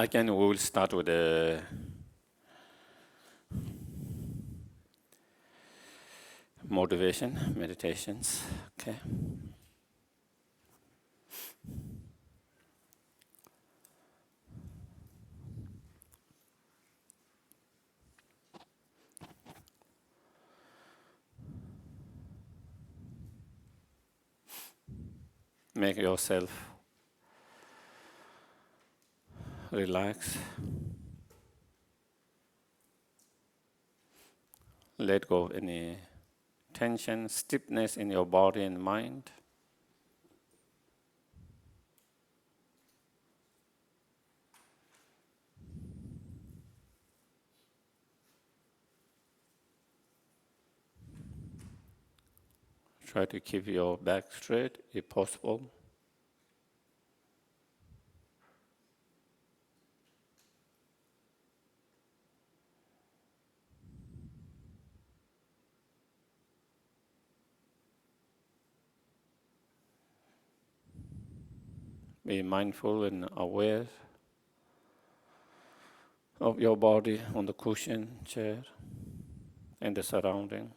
Again, we will start with the motivation, meditations. Okay. Make yourself relax. Let go of any tension, stiffness in your body and mind. Try to keep your back straight if possible. Be mindful and aware of your body on the cushion, chair, and the surrounding.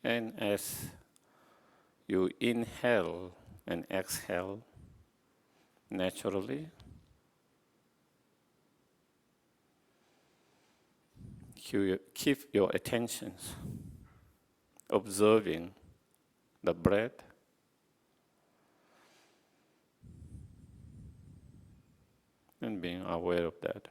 And as you inhale and exhale naturally, keep your attentions observing the breath and being aware of that.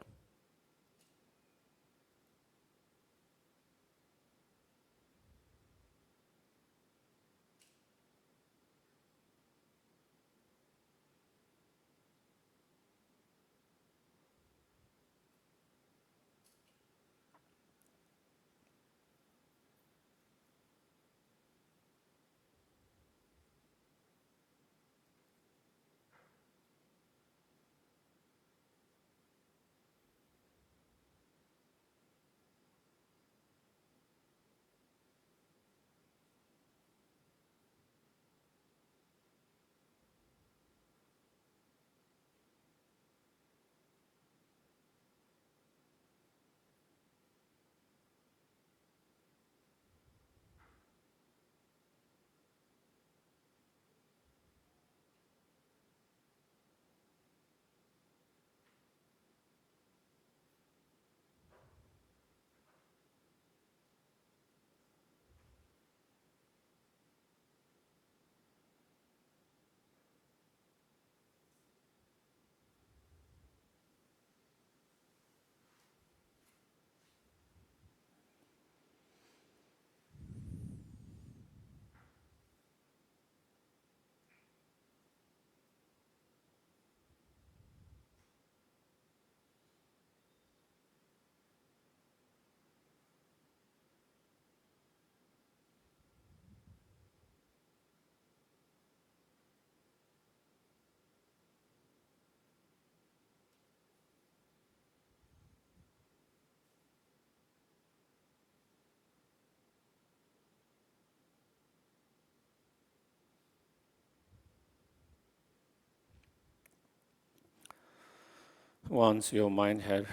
Once your mind has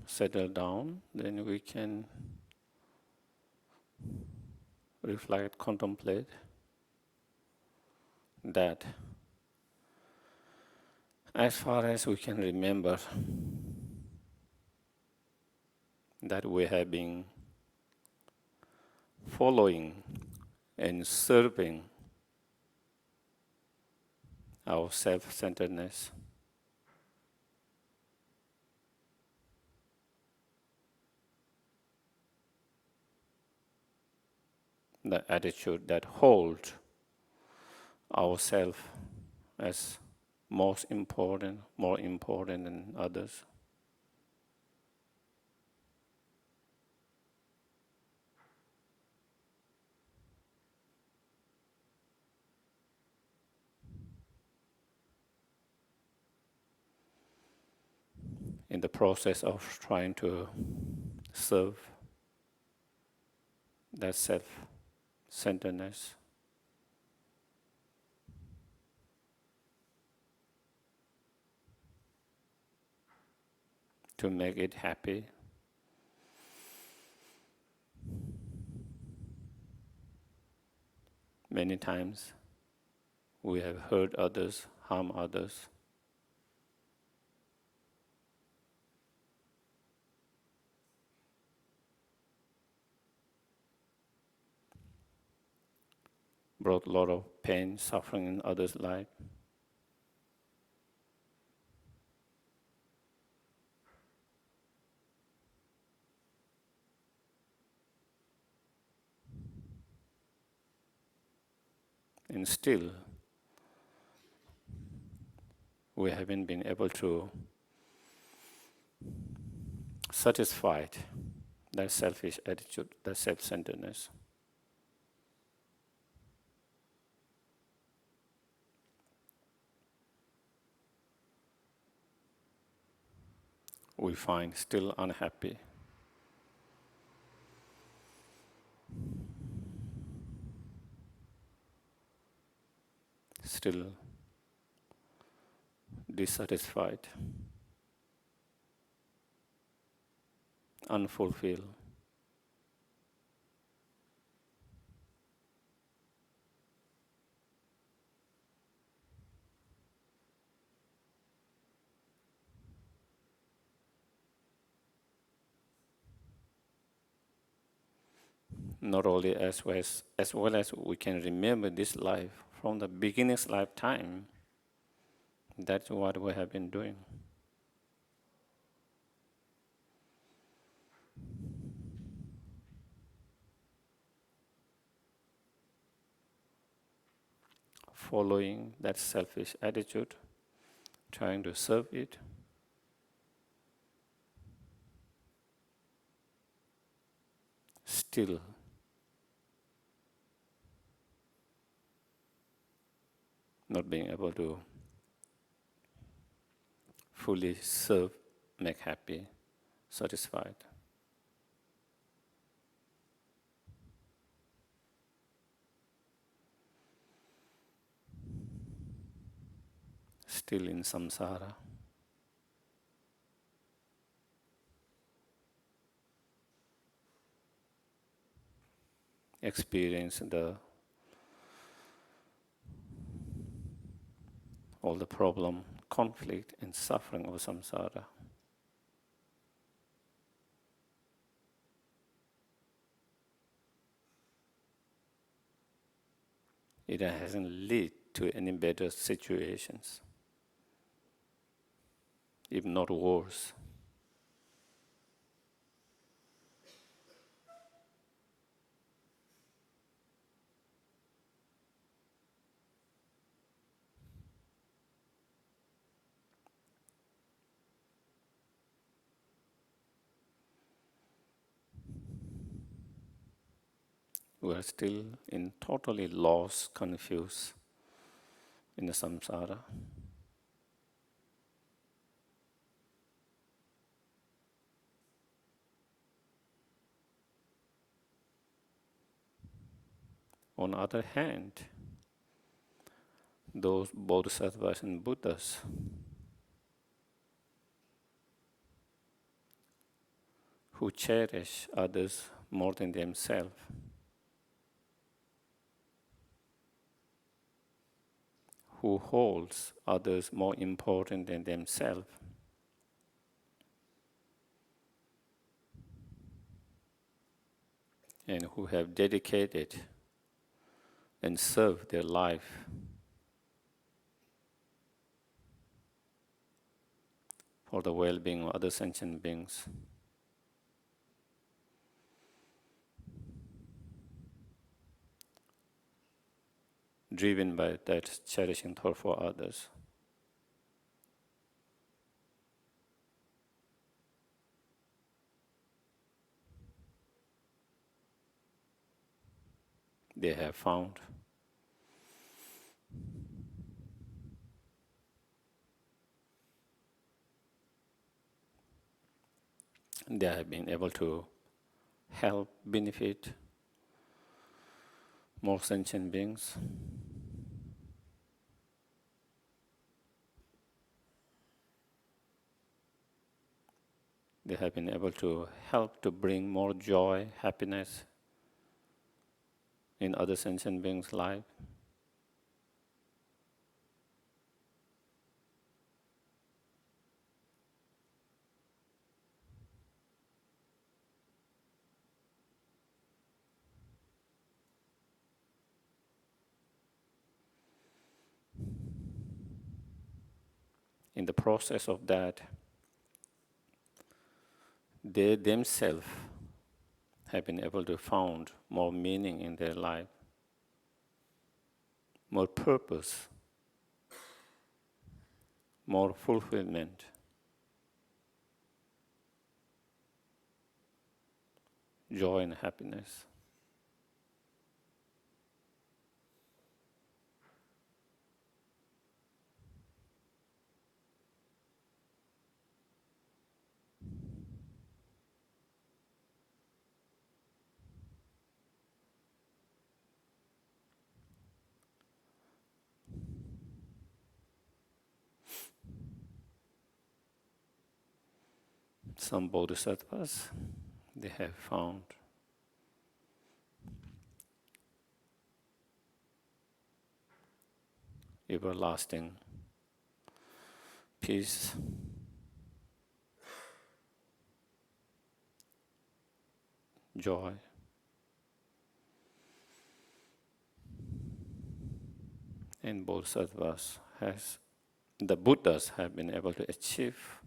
settled down, then we can reflect, contemplate that as far as we can remember that we have been following and serving our self-centeredness, the attitude that holds ourselves as most important, more important than others. in the process of trying to serve that self-centeredness, to make it happy. Many times we have hurt others, harm others. Brought a lot of pain, suffering in others' life. And still, we haven't been able to satisfy that selfish attitude, that self-centeredness. We find still unhappy. Still dissatisfied, unfulfilled. Not only as well as we can remember this life from the beginner's lifetime. That's what we have been doing. Following that selfish attitude, trying to serve it. Still not being able to fully serve, make happy, satisfied. Still in samsara. Experience all the problem, conflict and suffering of samsara. It hasn't led to any better situations, if not worse. We are still in totally lost, confused in the samsara. On the other hand, those bodhisattvas and Buddhas who cherish others more than themselves, who holds others more important than themselves, and who have dedicated and served their life for the well-being of other sentient beings. Driven by that cherishing thought for others. They have found they have been able to help, benefit more sentient beings. They have been able to help to bring more joy, happiness in other sentient beings' life. In the process of that, they themselves have been able to find more meaning in their life, more purpose, more fulfillment, joy and happiness. Some bodhisattvas, they have found everlasting peace, joy. And the Buddhas have been able to achieve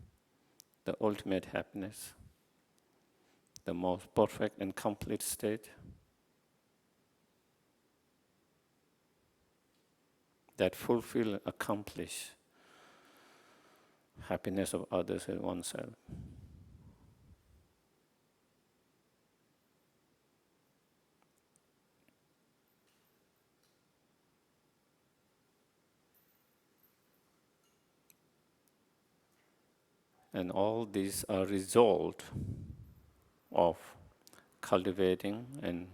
the ultimate happiness, the most perfect and complete state that fulfill, accomplish happiness of others and oneself. And all these are result of cultivating and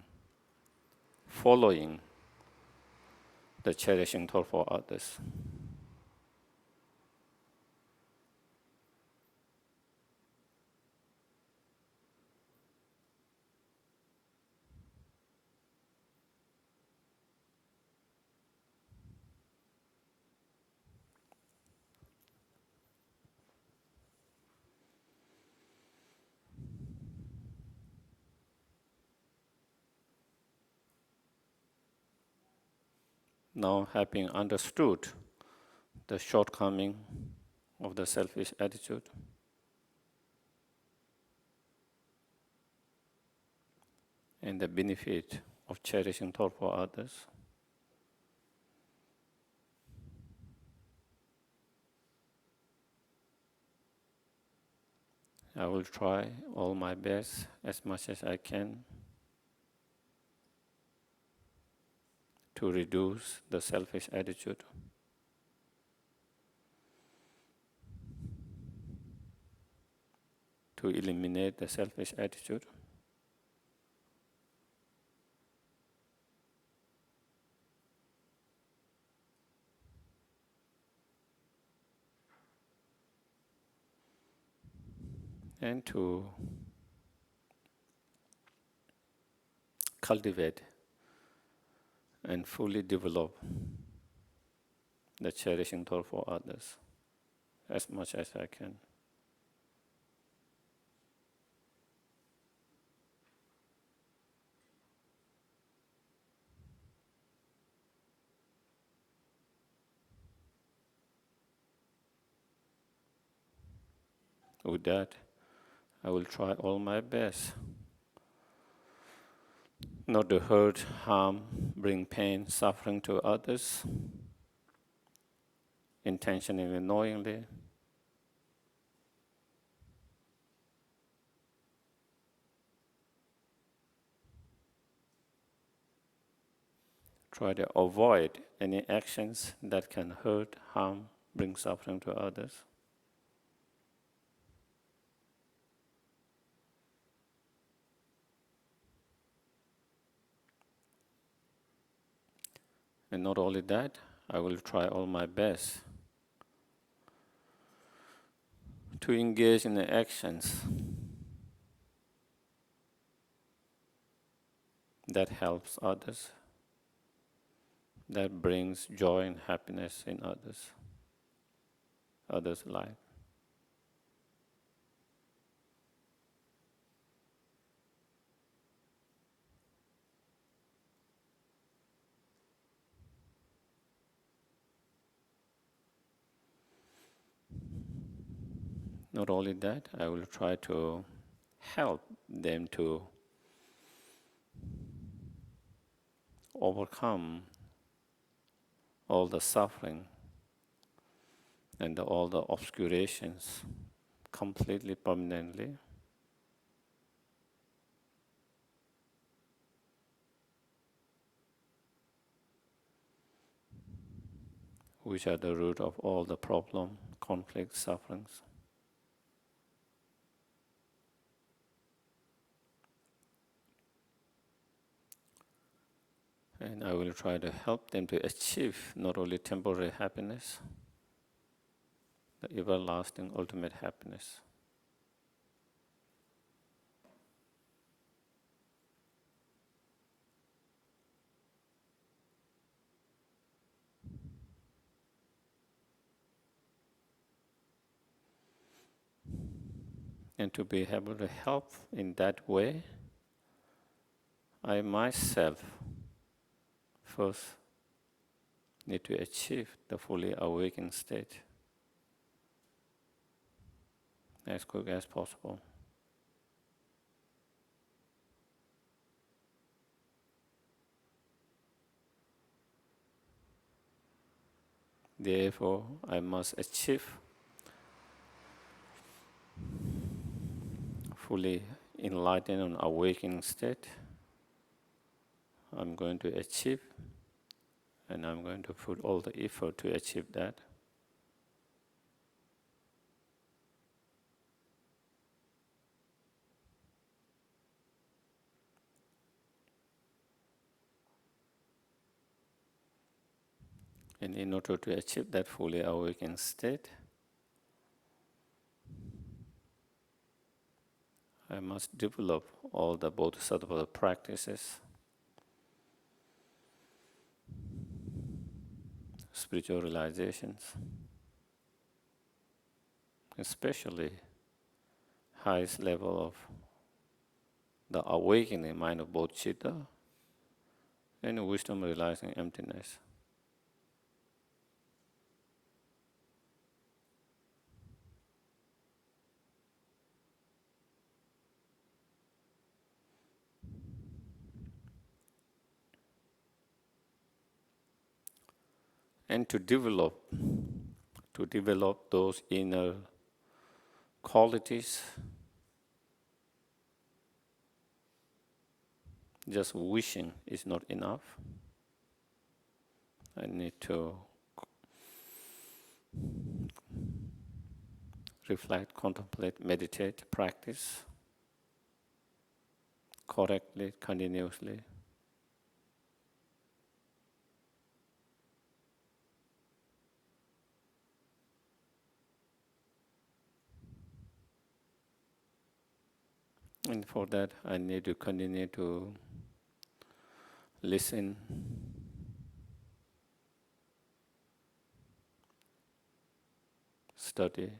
following the cherishing thought for others. Now, having understood the shortcoming of the selfish attitude, and the benefit of cherishing thought for others, I will try all my best as much as I can to reduce the selfish attitude, to eliminate the selfish attitude, and to cultivate and fully develop the cherishing thought for others as much as I can. With that, I will try all my best not to hurt, harm, bring pain, suffering to others, intentionally and knowingly. Try to avoid any actions that can hurt, harm, bring suffering to others. And not only that, I will try all my best to engage in the actions that helps others, that brings joy and happiness in others' life. Not only that, I will try to help them to overcome all the suffering and all the obscurations completely, permanently, which are the root of all the problem, conflict, sufferings. And I will try to help them to achieve not only temporary happiness, the everlasting ultimate happiness. And to be able to help in that way, I myself first need to achieve the fully awakened state as quick as possible. Therefore, I must achieve fully enlightened and awakened state. I'm going to achieve, and I'm going to put all the effort to achieve that. And in order to achieve that fully awakened state, I must develop all the bodhisattva practices, spiritual realizations, especially highest level of the awakening mind of bodhicitta and wisdom realizing emptiness. And to develop those inner qualities, just wishing is not enough. I need to reflect, contemplate, meditate, practice correctly, continuously. And for that, I need to continue to listen, study,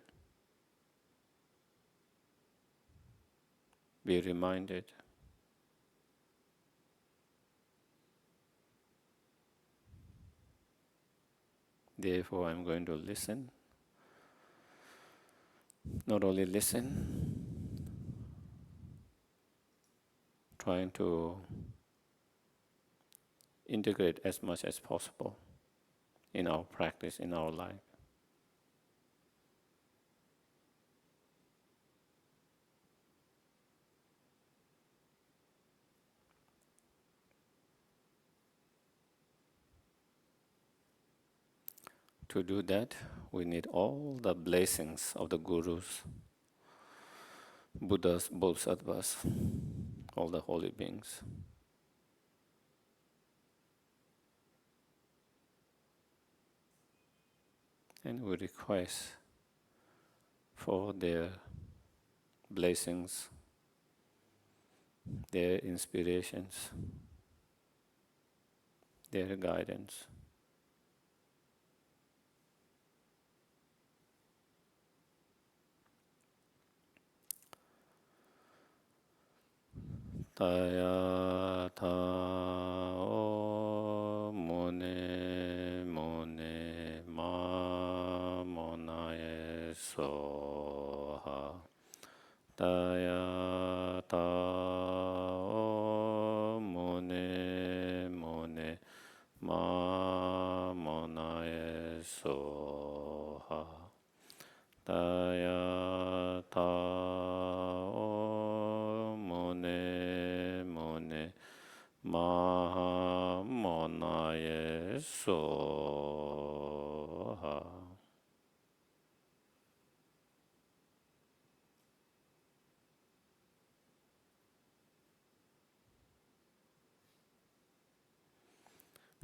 be reminded. Therefore, I'm going to listen. Not only listen, trying to integrate as much as possible in our practice, in our life. To do that, we need all the blessings of the Gurus, Buddhas, Bodhisattvas, all the holy beings. And we request for their blessings, their inspirations, their guidance. Taya tao mone mone ma monaye soha. Taya tao mone mone ma monaye soha. Taya tao mone mone ma monaye soha.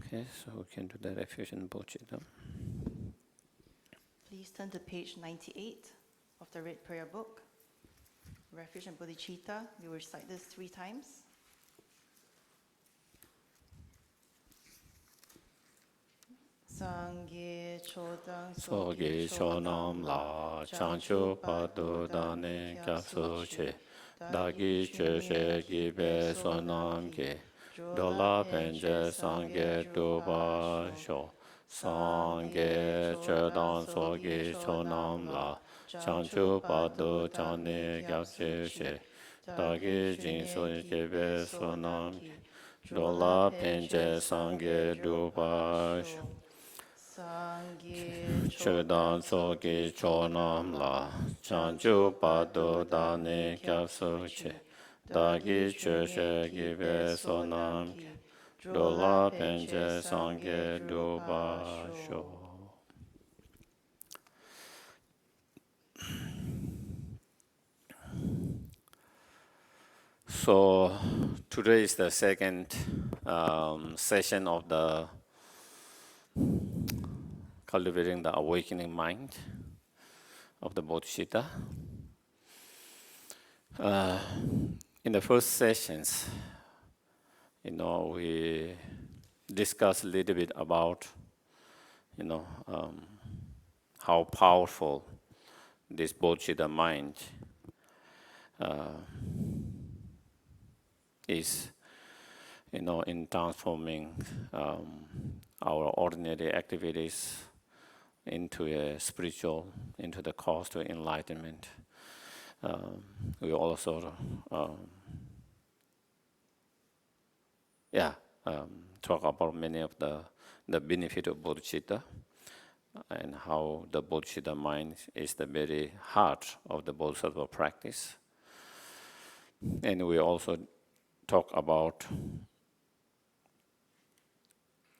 Okay, so we can do the refuge and bodhicitta. Please turn to page 98 of the Red Prayer Book. Refuge and bodhicitta, we will recite this 3 times. Sangye chodang sogi chonam la chanchu padu dane kyapsu che dagi chöshe gibe sonam ge dola penje sangye duba sho sangye chodang sogi chonam la chanchu padu dane kyapsu che dagi jinsu gibe sonam ge dola penje sangye duba sho Chodan sogi chonam la chanchu padu dane kyapsu che dagi chöshe gibe sonam ki dola penche sangye duba sho. So today is the second session of the cultivating the awakening mind of the bodhicitta. In the first sessions, we discussed a little bit about, how powerful this bodhicitta mind is, in transforming our ordinary activities into a spiritual, into the cause to enlightenment. We also, talk about many of the benefit of bodhicitta and how the bodhicitta mind is the very heart of the bodhisattva practice. And we also talk about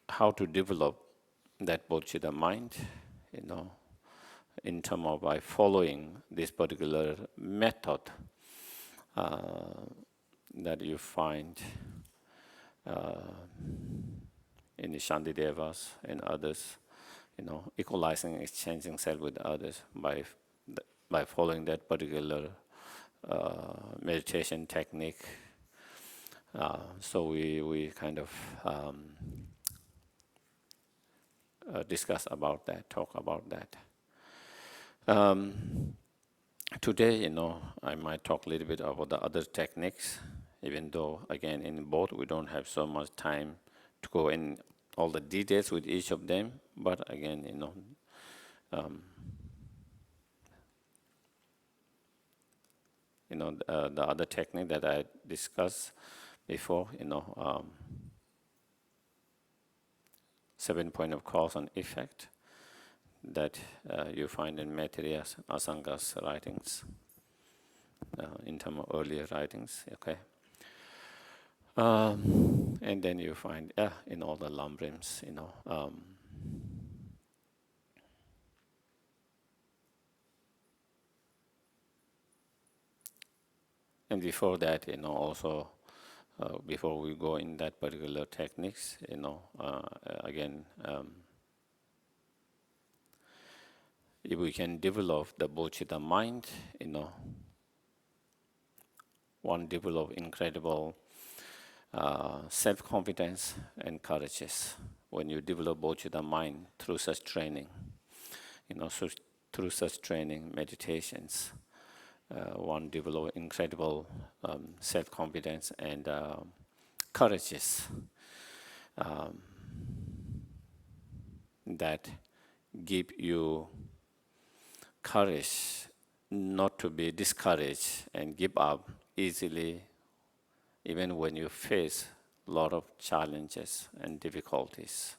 how to develop that bodhicitta mind, in terms of by following this particular method that you find in the Shantidevas and others, equalizing, exchanging self with others by following that particular meditation technique. So we kind of discuss about that, talk about that. Today, I might talk a little bit about the other techniques, even though, again, in both we don't have so much time to go in all the details with each of them. But again, the other technique that I discussed before, 7 point of cause and effect that you find in Maitreya Asanga's writings, in terms of earlier writings, okay? And then you find, in all the Lambrims, and before that, also, before we go in that particular techniques, again, if we can develop the bodhicitta mind, one develop incredible self-confidence and courageous when you develop bodhicitta mind through such training. So through such training, meditations, one develop incredible self-confidence and courageous that give you courage not to be discouraged and give up easily, even when you face a lot of challenges and difficulties.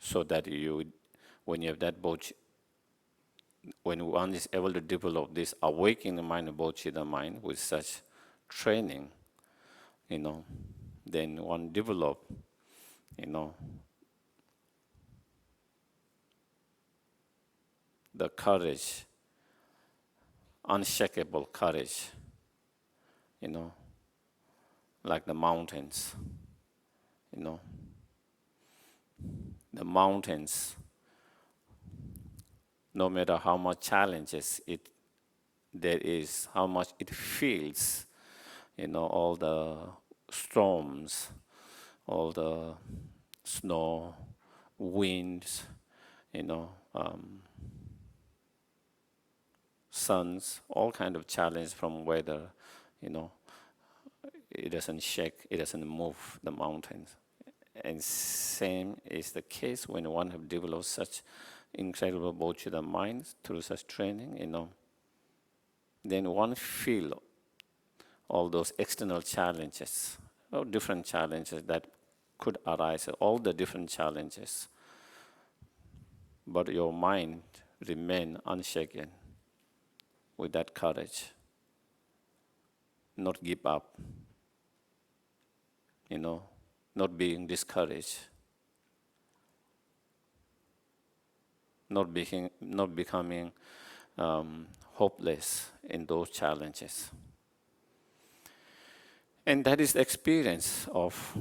So that when you have that when one is able to develop this awakening mind, bodhicitta mind, with such training, then one develop, the courage, unshakable courage, like the mountains, the mountains, no matter how much challenges there is, how much it feels, all the storms, all the snow, winds, suns, all kind of challenge from weather, it doesn't shake, it doesn't move the mountains. And same is the case when one have developed such incredible bodhicitta minds through such training, then one feel all those external challenges, or different challenges that could arise, all the different challenges. But your mind remain unshaken with that courage, not give up, not being discouraged, not becoming hopeless in those challenges. And that is the experience of,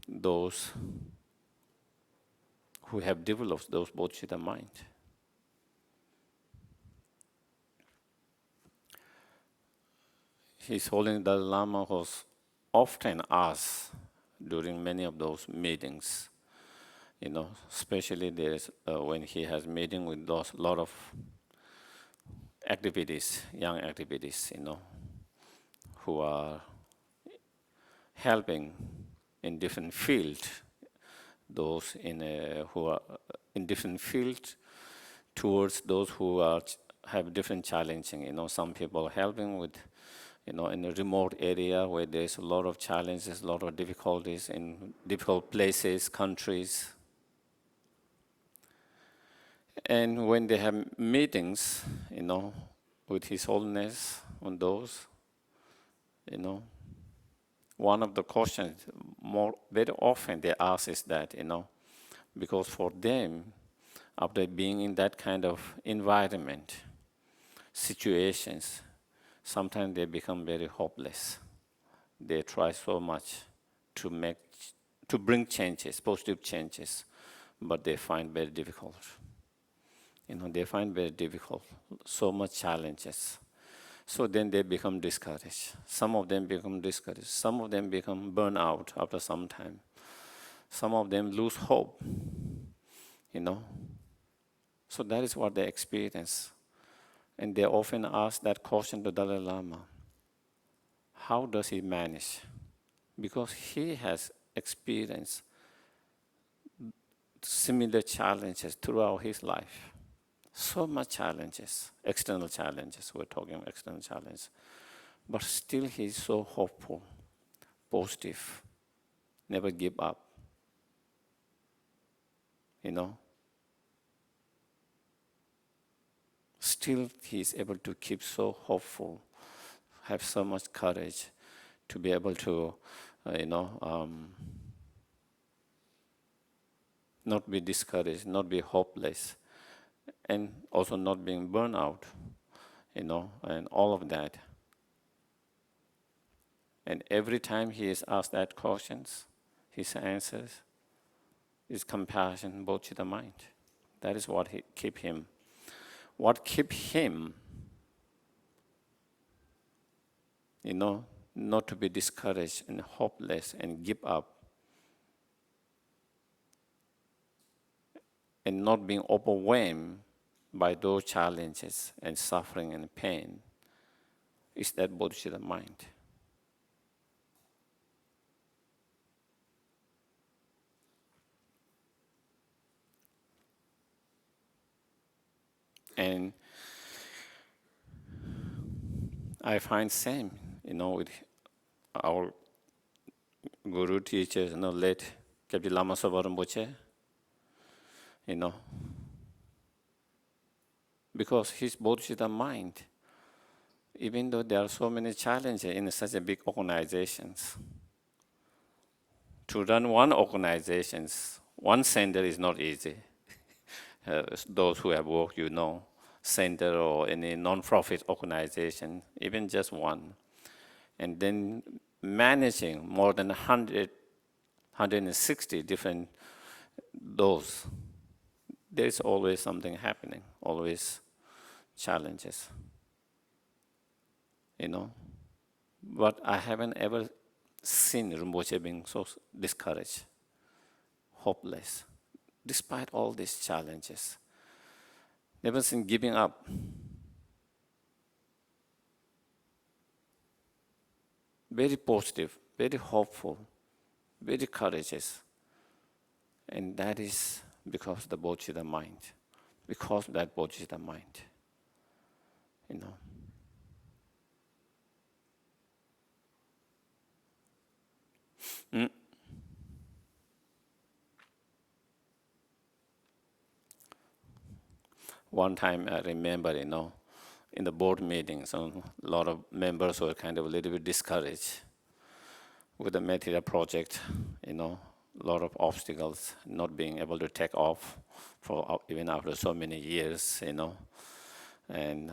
those who have developed those bodhicitta mind. His Holiness Dalai Lama was often asked during many of those meetings, especially when he has meeting with those lot of activities, young activities, who are helping in different fields, those who are in different fields towards those who have different challenging. Some people helping with, in a remote area where there's a lot of challenges, a lot of difficulties in difficult places, countries. And when they have meetings, with His Holiness on those, one of the questions very often they ask is that, because for them, after being in that kind of environment, situations, sometimes they become very hopeless. They try so much to bring changes, positive changes, but they find very difficult. They find very difficult, so much challenges. So then they become discouraged. Some of them become discouraged. Some of them become burned out after some time. Some of them lose hope, So that is what they experience. And they often ask that question to Dalai Lama. How does he manage? Because he has experienced similar challenges throughout his life. So much challenges, external challenges, we're talking external challenges. But still he's so hopeful, positive, never give up. Still he's able to keep so hopeful, have so much courage to be able to, not be discouraged, not be hopeless, and also not being burned out, and all of that. And every time he is asked that questions, his answers is compassion, bodhicitta mind. That is what keep him. What keep him, not to be discouraged and hopeless and give up and not being overwhelmed by those challenges and suffering and pain, is that bodhicitta mind. And I find same, with our guru teachers, late Kyabdi Lama Sopa Rinpoche, because his bodhicitta mind, even though there are so many challenges in such a big organizations, to run one organization, one center is not easy. Those who have worked, center or any non-profit organization, even just one. And then managing more than 160 different those. There's always something happening, always challenges. But I haven't ever seen Rinpoche being so discouraged, hopeless, despite all these challenges. Never seen giving up. Very positive, very hopeful, very courageous. And that is because of the bodhicitta mind. Because of that bodhicitta mind. One time I remember, in the board meetings, a lot of members were kind of a little bit discouraged with the material project, a lot of obstacles, not being able to take off for even after so many years, And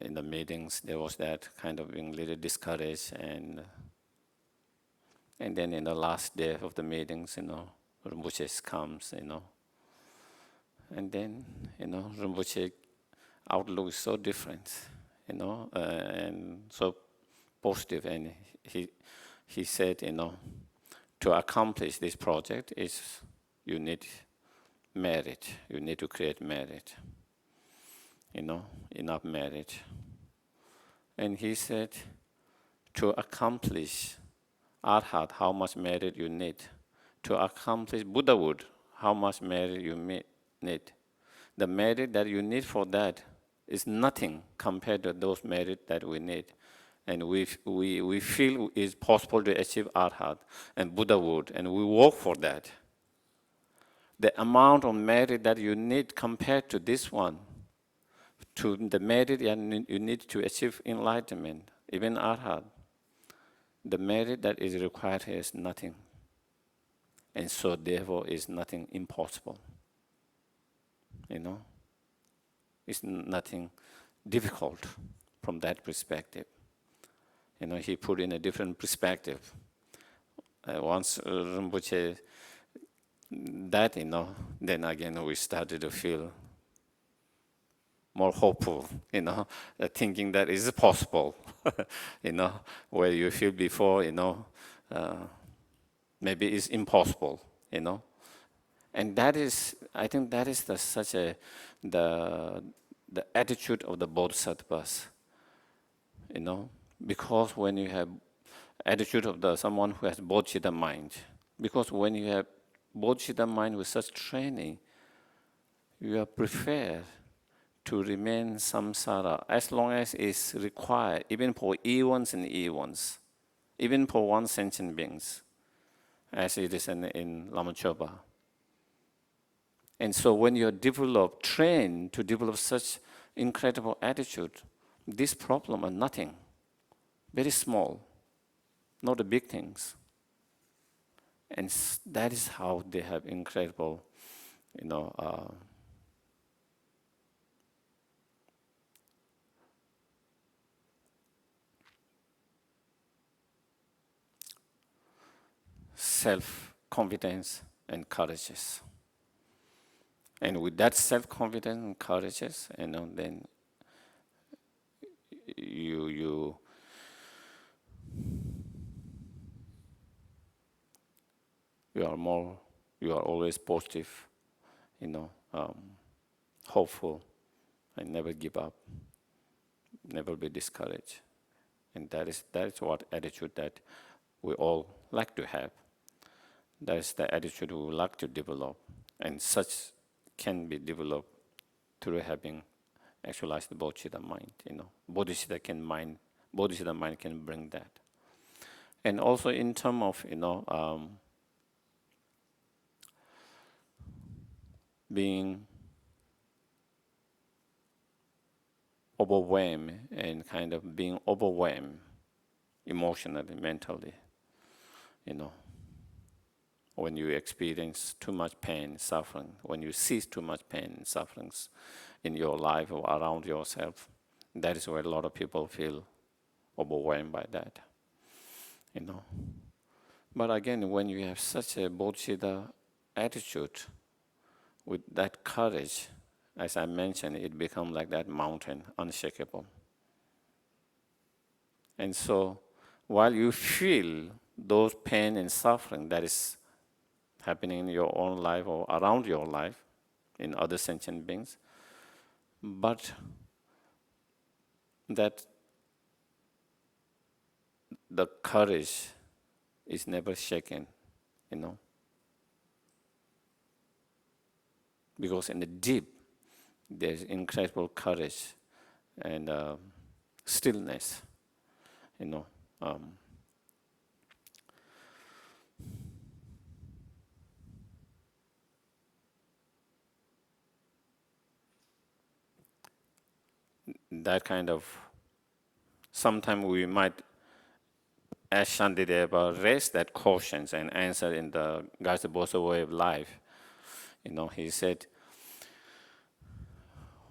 in the meetings, there was that kind of being a little discouraged, and then in the last day of the meetings, Rinpoche comes, and then, Rinpoche outlook is so different, and so positive. And he said, to accomplish this project is you need merit. You need to create merit, enough merit. And he said, to accomplish Arhat, how much merit you need. To accomplish Buddhahood, how much merit you need. The merit that you need for that is nothing compared to those merit that we need. And we feel it's possible to achieve Arhat and Buddhahood, and we work for that. The amount of merit that you need compared to this one, to the merit you need to achieve enlightenment, even Arhat, the merit that is required here is nothing. And so therefore is nothing impossible. It's nothing difficult from that perspective. He put in a different perspective. Once Rinpoche, that, then again we started to feel more hopeful, thinking that is possible, where you feel before, maybe it's impossible, And that is, I think that is the attitude of the bodhisattvas, because when you have attitude of someone who has bodhicitta mind, because when you have bodhicitta mind with such training, you are prepared to remain samsara as long as it's required, even for eons and eons, even for one sentient beings, as it is in Lama Chopa. And so when you trained to develop such incredible attitude, this problem are nothing, very small, not the big things. And that is how they have incredible, self confidence and courageous. And with that self-confidence and courageous, then you are always positive, hopeful, and never give up, never be discouraged. And that is what attitude that we all like to have. That is the attitude we would like to develop, and such can be developed through having actualized the bodhicitta mind. Bodhicitta mind can bring that. And also in terms of being overwhelmed and kind of being overwhelmed emotionally, mentally, when you experience too much pain, suffering, when you see too much pain and sufferings in your life or around yourself, that is where a lot of people feel overwhelmed by that, But again, when you have such a bodhicitta attitude, with that courage, as I mentioned, it becomes like that mountain, unshakable. And so, while you feel those pain and suffering that is happening in your own life or around your life, in other sentient beings, but that the courage is never shaken, because in the deep, there's incredible courage and stillness, that kind of, sometimes we might, as Shantideva raised that questions and answer in the Guided Bosa way of life, he said,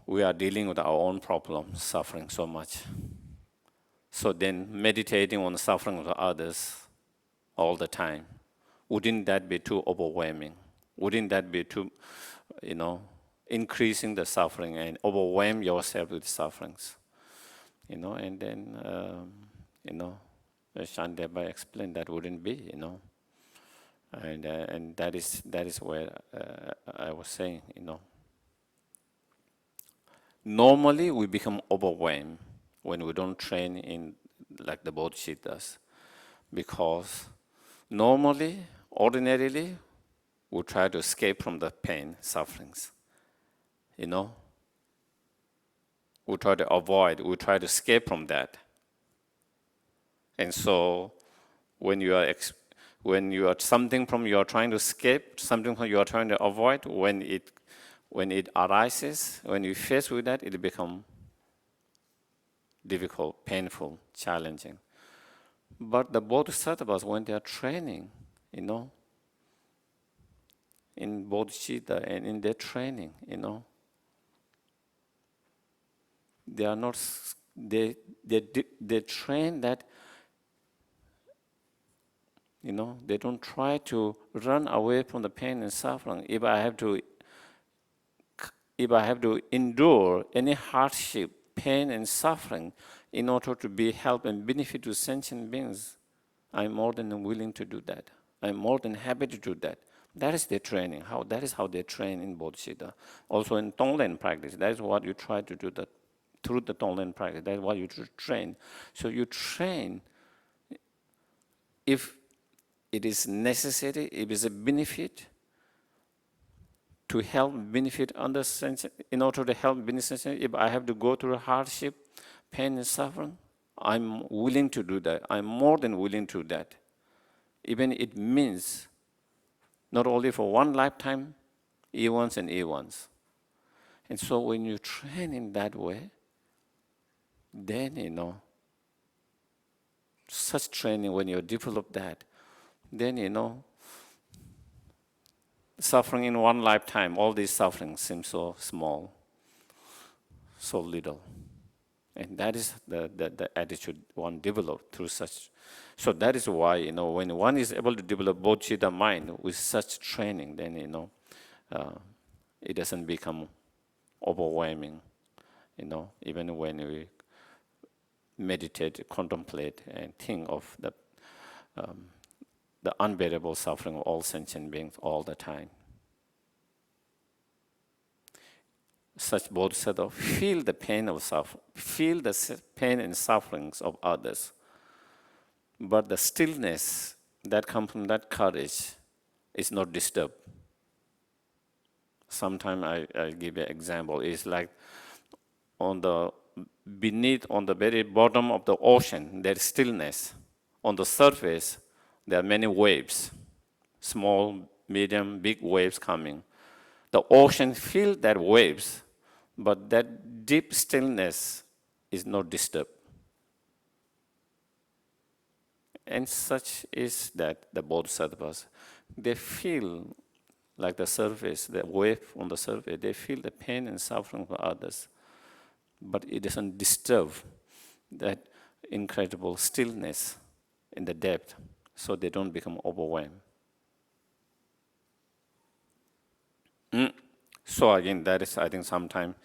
we are dealing with our own problems, suffering so much. So then meditating on the suffering of others all the time, wouldn't that be too overwhelming? Wouldn't that be too, increasing the suffering and overwhelm yourself with sufferings? And then, as Shantideva explained, that wouldn't be, And that is where I was saying, Normally, we become overwhelmed when we don't train in like the bodhicittas, because normally, ordinarily, we try to escape from the pain, sufferings. We try to avoid, we try to escape from that. And so, when you are something from you are trying to escape, something from you are trying to avoid, when it arises, when you face with that, it becomes difficult, painful, challenging. But the bodhisattvas, when they are training, in bodhicitta and in their training, they are not, they train that, they don't try to run away from the pain and suffering. If I have to endure any hardship, pain and suffering in order to be help and benefit to sentient beings, I'm more than willing to do that. I'm more than happy to do that. That is their training. That is how they train in bodhicitta. Also in Tonglen practice, that is what you try to do through the Tonglen practice. That is what you train. So you train if it is necessary, if it is a benefit, to help benefit in order to help benefit, if I have to go through hardship, pain and suffering, I'm willing to do that. I'm more than willing to do that. Even it means not only for one lifetime, eons and eons. And so when you train in that way, then, such training, when you develop that, then, suffering in one lifetime, all these sufferings seem so small, so little. And that is the attitude one develops through such. So that is why, when one is able to develop bodhicitta mind with such training, then, it doesn't become overwhelming, even when we meditate, contemplate, and think of the unbearable suffering of all sentient beings all the time. Such bodhisattva feel the pain of suffering, feel the pain and sufferings of others, but the stillness that comes from that courage is not disturbed. Sometimes I give an example. It's like on the very bottom of the ocean, there is stillness. On the surface, there are many waves, small, medium, big waves coming. The ocean feels that waves, but that deep stillness is not disturbed. And such is that the bodhisattvas, they feel like the surface, the wave on the surface, they feel the pain and suffering for others, but it doesn't disturb that incredible stillness in the depth, so they don't become overwhelmed. So again, that is, I think, sometimes,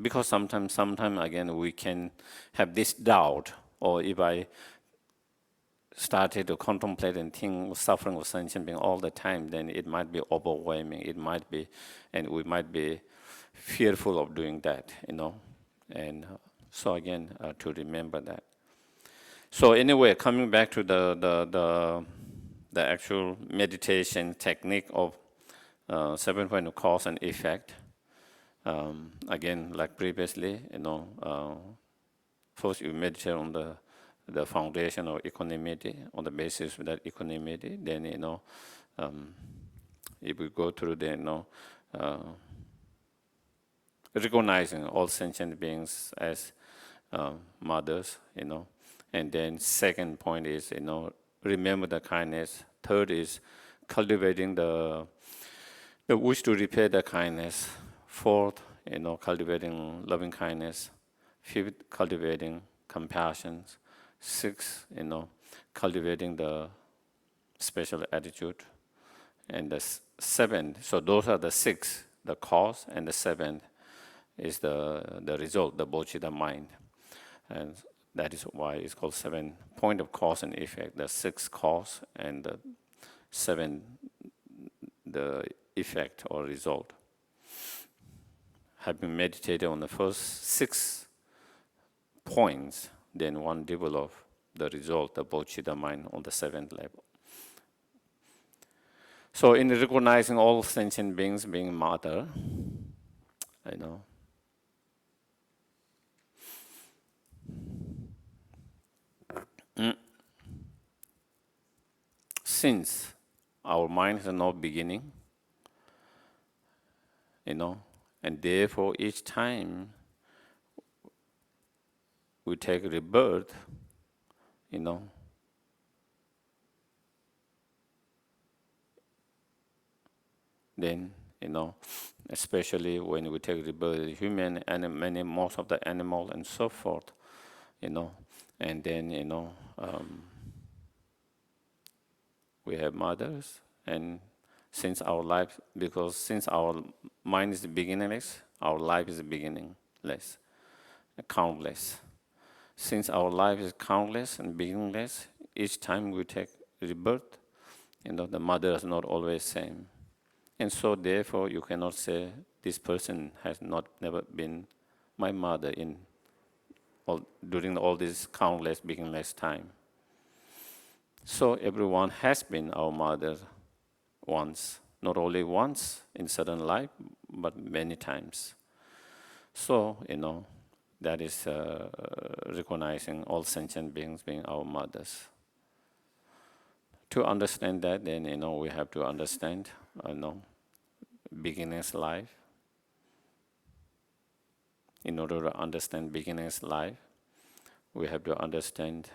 because sometimes again, we can have this doubt, or if I started to contemplate and think suffering of sentient being all the time, then it might be overwhelming. It might be, and we might be fearful of doing that, And so again, to remember that. So anyway, coming back to the actual meditation technique of 7 point of cause and effect. Again, like previously, first you meditate on the foundation of equanimity, on the basis of that equanimity. Then, if we go through the, recognizing all sentient beings as mothers, And then second point is, remember the kindness. Third is cultivating the wish to repay the kindness. Fourth, cultivating loving kindness. Fifth, cultivating compassion. Sixth, cultivating the special attitude. And the seventh, so those are the six, the cause, and the seventh is the result, the bodhicitta mind. And that is why it's called 7 point of cause and effect, the 6 cause and the 7 the effect or result. Having meditated on the first 6 points, then one develop the result, the bodhicitta mind on the 7th level. So in recognizing all sentient beings being mother, since our mind has no beginning, and therefore each time we take rebirth, then, especially when we take rebirth, human and most of the animal and so forth, and then, we have mothers, and since our mind is beginningless, our life is beginningless, countless. Since our life is countless and beginningless, each time we take rebirth, the mother is not always same. And so therefore you cannot say this person has never been my mother during all this countless, beginningless time. So everyone has been our mother once, not only once in certain life, but many times. So, that is recognizing all sentient beings being our mothers. To understand that, then, we have to understand, beginner's life. In order to understand beginner's life, we have to understand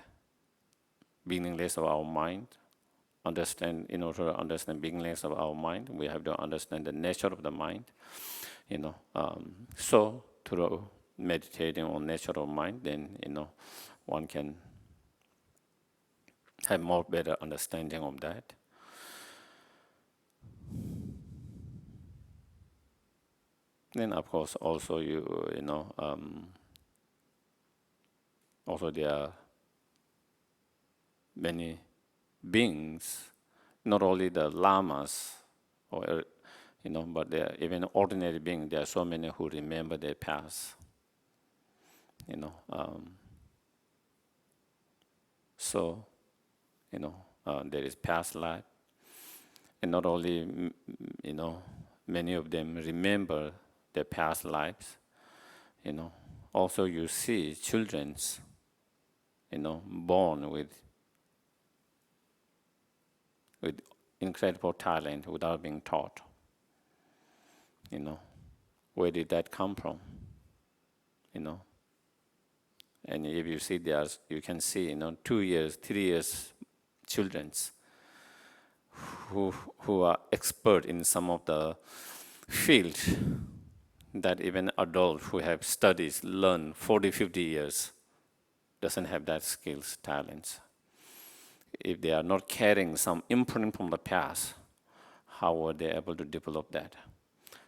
beginningless of our mind. In order to understand beginningless of our mind, we have to understand the nature of the mind. So through meditating on nature of mind, then, one can have more better understanding of that. Then, of course, also also there are many beings, not only the lamas, or but there are even ordinary beings. There are so many who remember their past. So, there is past life, and not only many of them remember their past lives. Also you see children's, born with incredible talent without being taught. Where did that come from? And if you see you can see, 2 years, 3 years children's who are expert in some of the fields that even adults who have studies, learned 40, 50 years, doesn't have that skills, talents. If they are not carrying some imprint from the past, how were they able to develop that?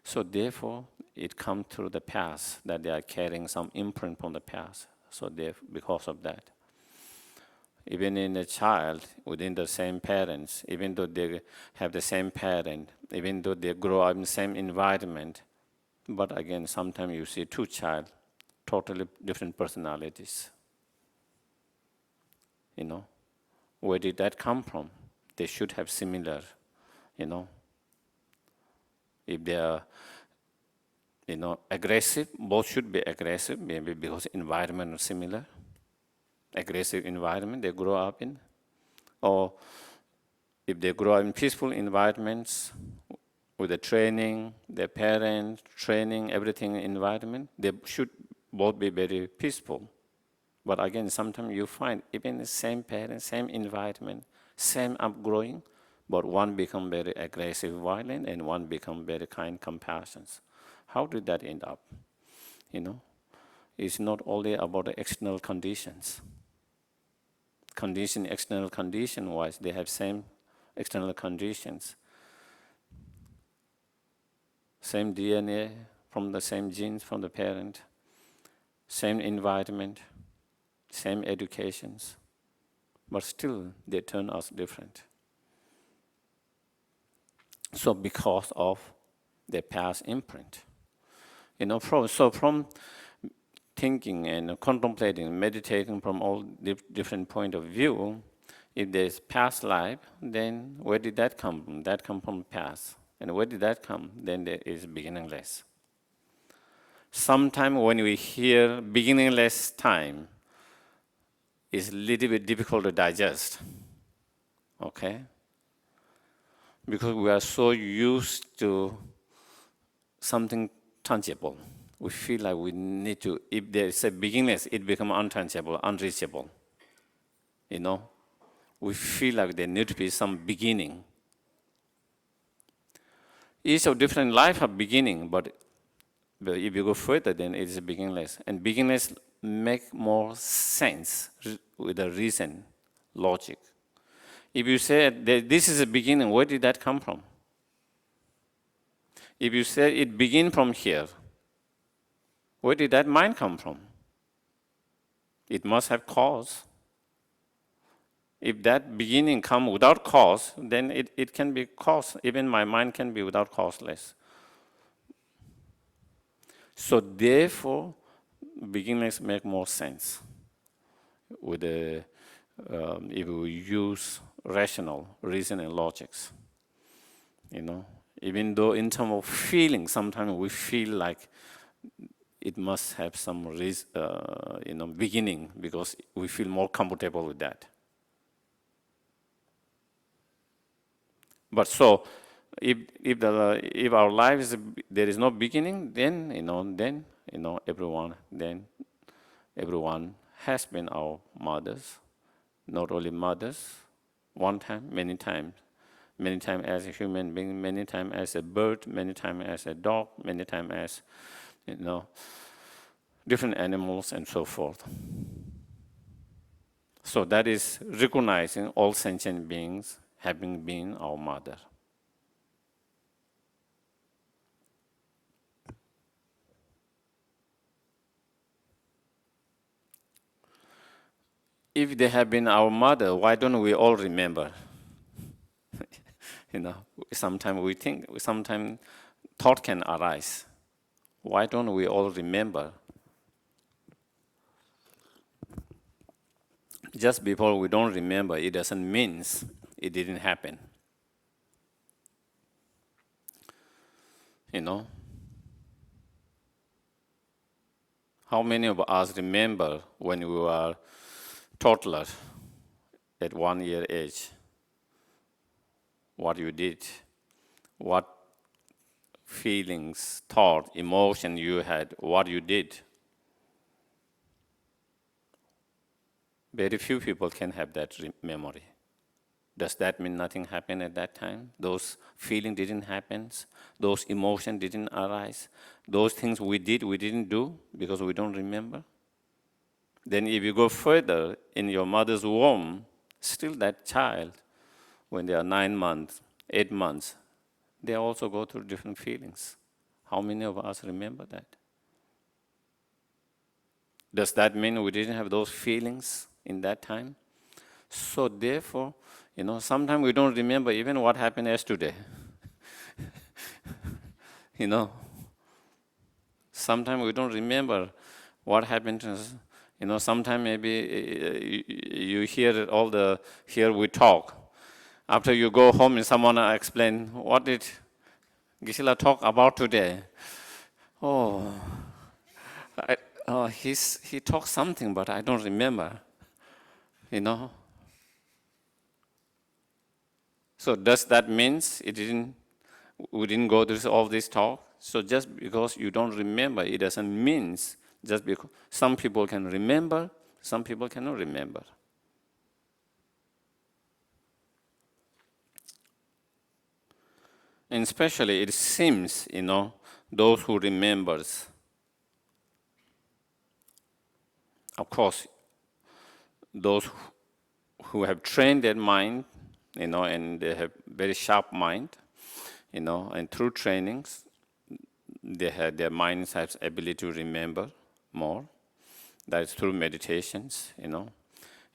So therefore, it comes through the past that they are carrying some imprint from the past. So because of that. Even in a child, within the same parents, even though they have the same parent, even though they grow up in the same environment, but again, sometimes you see two children, totally different personalities. Where did that come from? They should have similar, if they are, aggressive, both should be aggressive, maybe because environment is similar. Aggressive environment they grow up in. Or if they grow up in peaceful environments, with the training, their parents, training, everything environment, they should both be very peaceful. But again, sometimes you find even the same parents, same environment, same upgrowing, but one become very aggressive, violent, and one become very kind, compassionate. How did that end up? It's not only about the external conditions. External condition-wise, they have same external conditions. Same DNA from the same genes from the parent, same environment, same educations, but still they turn us different. So because of their past imprint. From thinking and contemplating, meditating from all different point of view, if there's past life, then where did that come from? That come from past. And where did that come? Then there is beginningless. Sometimes when we hear beginningless time, it's a little bit difficult to digest. Okay? Because we are so used to something tangible. We feel like we need to, if there is a beginningless, it becomes untouchable, unreachable. We feel like there need to be some beginning. Each of different life have beginning, but if you go further, then it is beginningless. And beginningless make more sense with the reason, logic. If you say that this is a beginning, where did that come from? If you say it begin from here, where did that mind come from? It must have cause. If that beginning come without cause, then it can be cause. Even my mind can be without causeless. So therefore, beginnings make more sense with the if we use rational reason and logics. Even though in terms of feeling, sometimes we feel like it must have some beginning because we feel more comfortable with that. But so, if our life there is no beginning, then everyone has been our mothers, not only mothers, one time, many times as a human being, many times as a bird, many times as a dog, many times as different animals, and so forth. So that is recognizing all sentient beings having been our mother. If they have been our mother, why don't we all remember? Sometimes we think, sometimes thought can arise. Why don't we all remember? Just because we don't remember, it doesn't mean it didn't happen. How many of us remember when we were toddler at 1 year age? What you did, what feelings, thought, emotion you had, what you did. Very few people can have that memory. Does that mean nothing happened at that time? Those feelings didn't happen? Those emotions didn't arise? Those things we did, we didn't do because we don't remember? Then if you go further in your mother's womb, still that child, when they are 9 months, 8 months, they also go through different feelings. How many of us remember that? Does that mean we didn't have those feelings in that time? So therefore, sometimes we don't remember even what happened yesterday. Sometimes we don't remember what happened to us. Sometimes maybe you hear here we talk. After you go home and someone explain, what did Geshe talk about today? Oh, he talked something, but I don't remember. So does that mean we didn't go through all this talk? So just because you don't remember, it doesn't mean just because some people can remember, some people cannot remember. And especially it seems, those who remembers. Of course, those who have trained their mind, and they have very sharp mind, and through trainings, their minds have ability to remember more. That is through meditations,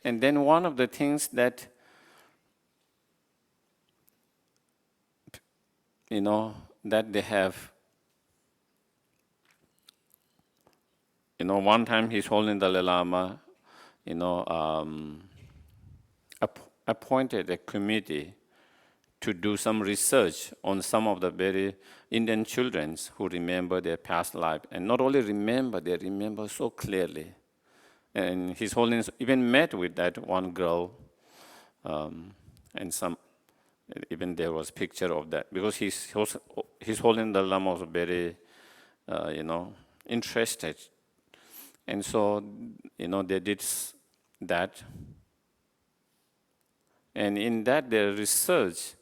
And then one of the things that, that they have, one time His Holiness Dalai Lama, appointed a committee to do some research on some of the very Indian children who remember their past life. And not only remember, they remember so clearly. And His Holiness even met with that one girl, and even there was picture of that. Because His Holiness Dalai Lama was very, interested. And so, they did that. And in that, their research,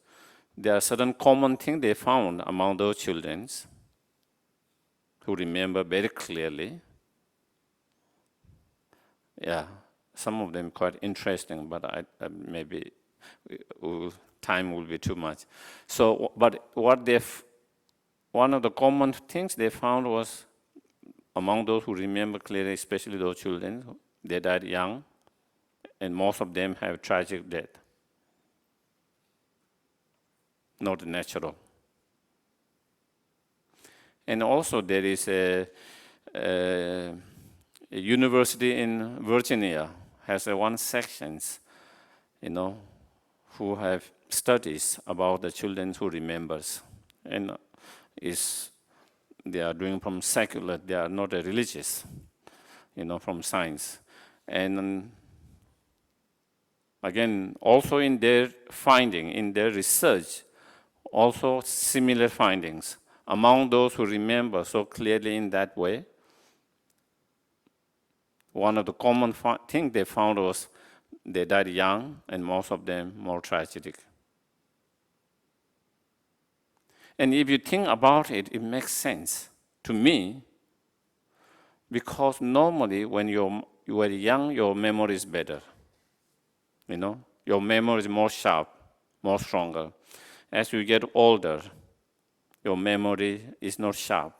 there are certain common things they found among those children who remember very clearly. Yeah, some of them quite interesting, but maybe time will be too much. So, but one of the common things they found was among those who remember clearly, especially those children, they died young, and most of them have tragic death, not natural. And also there is a university in Virginia has one sections, who have studies about the children who remembers, and they are doing from secular, they are not a religious, from science. And again, also in their finding, in their research, also similar findings. Among those who remember so clearly in that way, one of the common things they found was they died young, and most of them more tragic. And if you think about it, it makes sense to me, Because normally when you are young, your memory is better. Your memory is more sharp, more stronger. As you get older, your memory is not sharp.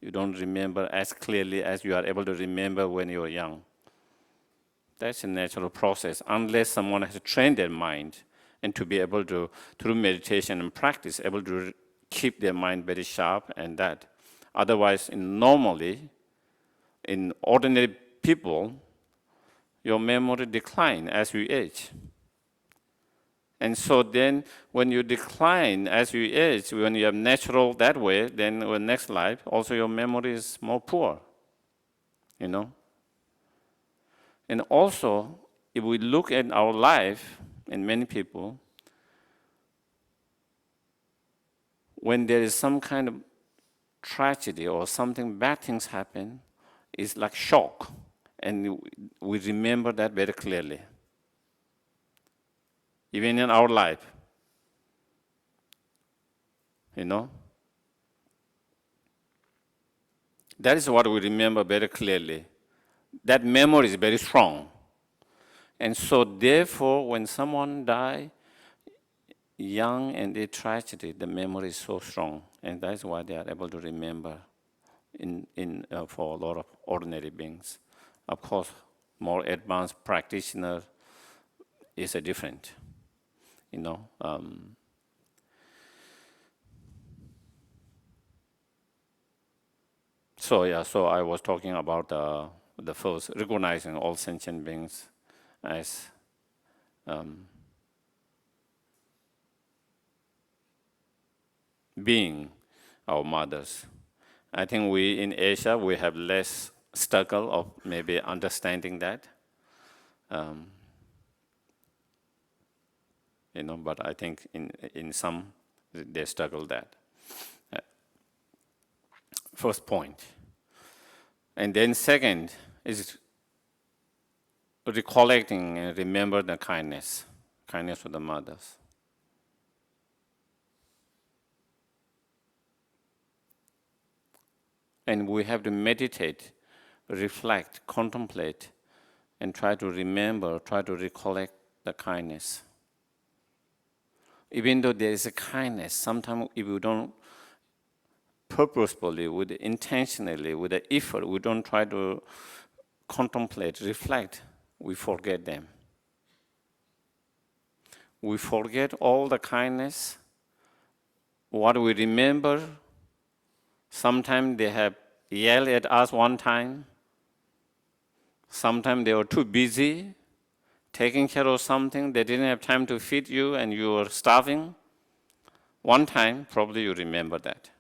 You don't remember as clearly as you are able to remember when you were young. That's a natural process, unless someone has trained their mind and to be able to, through meditation and practice, able to keep their mind very sharp and that. Otherwise, normally, in ordinary people, your memory decline as you age. And so then when you decline as you age, when you are natural that way, then in next life, also your memory is more poor, And also, if we look at our life, and many people, when there is some kind of tragedy or something bad things happen, it's like shock. And we remember that very clearly. Even in our life, That is what we remember very clearly. That memory is very strong. And so therefore, when someone dies young and a tragedy, the memory is so strong. And that's why they are able to remember for a lot of ordinary beings. Of course, more advanced practitioner is a different, So I was talking about the first, recognizing all sentient beings as being our mothers. I think we in Asia, we have less struggle of maybe understanding that. But I think in some, they struggle that. First point. And then second is recollecting and remember the kindness for the mothers. And we have to meditate, reflect, contemplate, and try to remember, try to recollect the kindness. Even though there is a kindness, sometimes if we don't purposefully, intentionally, with the effort, we don't try to contemplate, reflect, we forget them. We forget all the kindness. What we remember, sometimes they have yelled at us one time. Sometimes they were too busy taking care of something. They didn't have time to feed you and you were starving. One time, probably you remember that.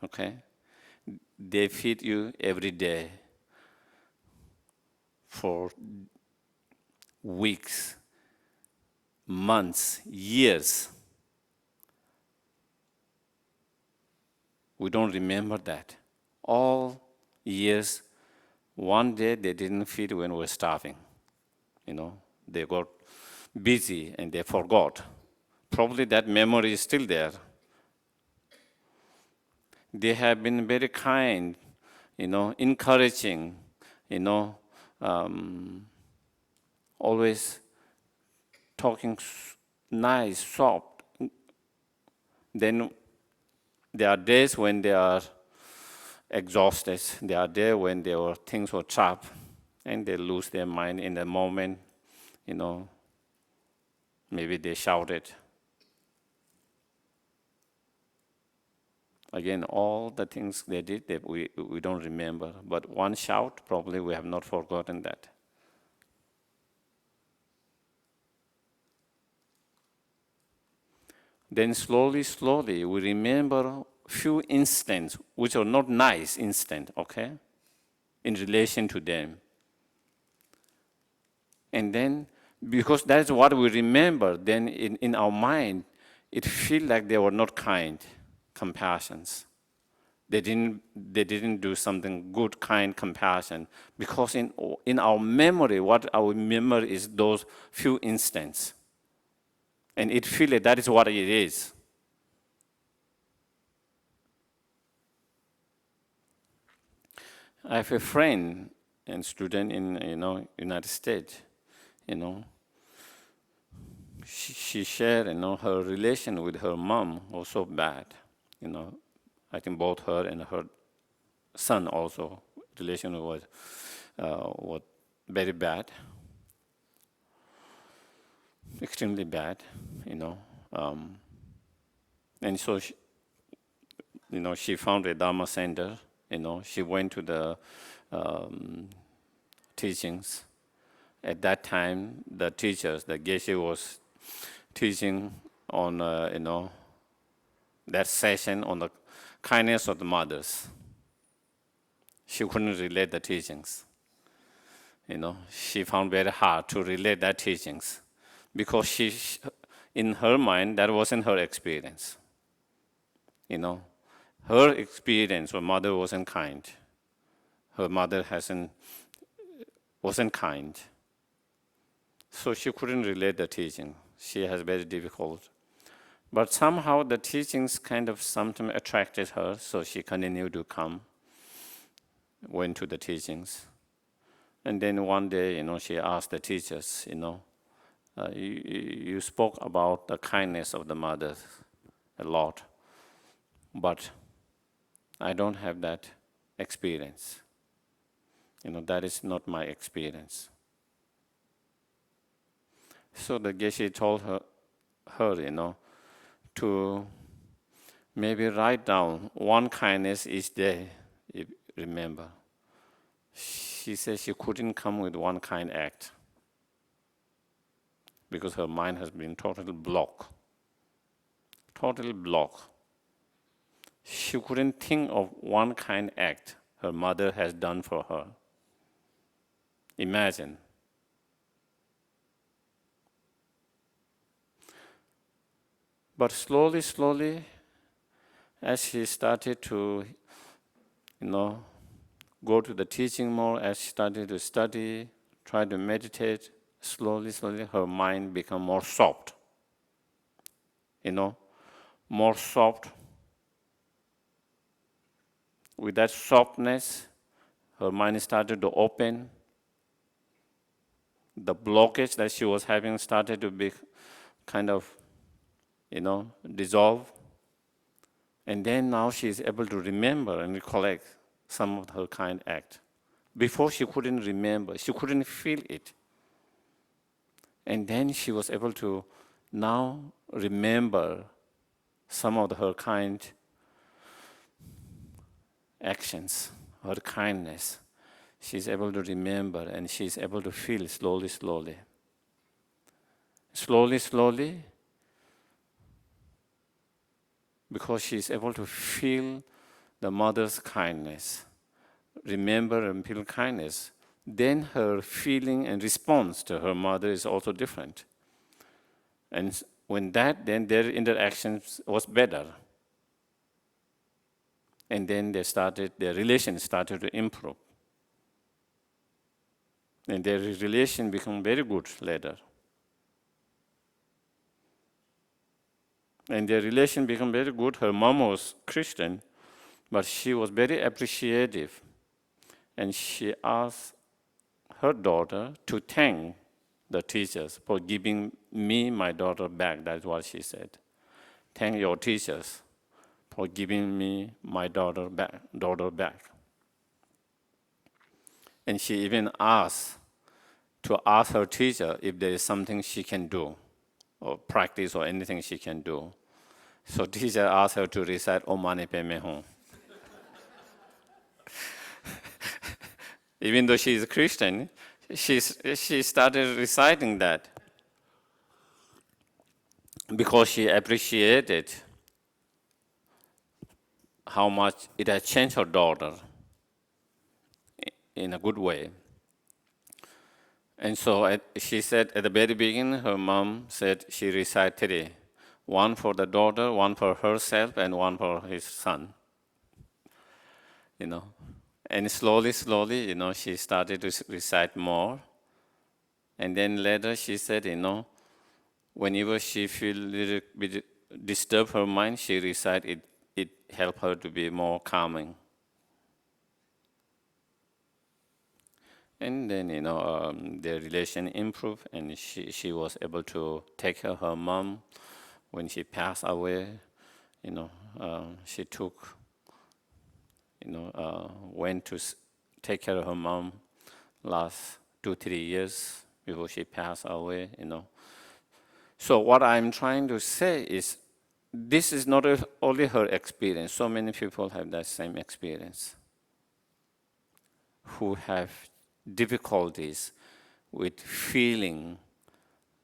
Okay? They feed you every day for weeks, months, years. We don't remember that. All years, one day they didn't feed when we were starving. They got busy and they forgot. Probably that memory is still there. They have been very kind, encouraging, always talking nice, soft. Then there are days when they are exhausted. There are days when things were tough, and they lose their mind in the moment. Maybe they shouted. Again, all the things they did, we don't remember. But one shout, probably we have not forgotten that. Then slowly, we remember few instances which are not nice instance, okay, in relation to them. And then, because that's what we remember, then in our mind, it feels like they were not kind, compassions. They didn't do something good, kind, compassion. Because in our memory, what our memory is those few instances. And it feels like that is what it is. I have a friend and student in United States. She shared her relation with her mom was so bad. I think both her and her son also relation was very bad, extremely bad. Um, and so she found a Dharma center. She went to the um, teachings. At that time, the teachers, the Geshe was teaching on, that session on the kindness of the mothers. She couldn't relate the teachings. She found very hard to relate that teachings because in her mind, that wasn't her experience. Her experience, her mother wasn't kind. Her mother wasn't kind. So she couldn't relate the teaching. She has very difficult. But somehow the teachings kind of sometimes attracted her, so she continued to come, went to the teachings. And then one day, she asked the teachers, you spoke about the kindness of the mothers a lot, but I don't have that experience. That is not my experience. So the Geshe told her, to maybe write down one kindness each day, if you remember. She said she couldn't come with one kind act because her mind has been totally blocked. Totally blocked. She couldn't think of one kind act her mother has done for her. Imagine. But slowly, slowly, as she started to, go to the teaching more, as she started to study, try to meditate, slowly, slowly, her mind became more soft. More soft. With that softness, her mind started to open. The blockage that she was having started to be kind of, dissolve. And then now she is able to remember and recollect some of her kind act. Before she couldn't remember, she couldn't feel it. And then she was able to now remember some of her kind actions, her kindness. She's able to remember and she's able to feel slowly, slowly. Slowly, slowly, because she's able to feel the mother's kindness, remember and feel kindness, then her feeling and response to her mother is also different. And when that, then their interactions was better. And then their relation started to improve. And their relation became very good later. And their relation became very good. Her mom was Christian, but she was very appreciative. And she asked her daughter to thank the teachers for giving me my daughter back. That's what she said. Thank your teachers for giving me my daughter back. And she even asked her teacher if there is something she can do, or practice, or anything she can do. So teacher asked her to recite Om Mani Padme Hum. Even though she is a Christian, she started reciting that because she appreciated how much it had changed her daughter in a good way. And so she said at the very beginning, her mom said she recited 3. One for the daughter, one for herself, and one for his son. And slowly, slowly, she started to recite more. And then later she said, whenever she feel a little bit disturbed her mind, she recite it. It helped her to be more calming. And then, their relation improved, and she was able to take care of her mom when she passed away. She took, went to take care of her mom last 2-3 years before she passed away. So what I'm trying to say is, this is not only her experience. So many people have that same experience who have difficulties with feeling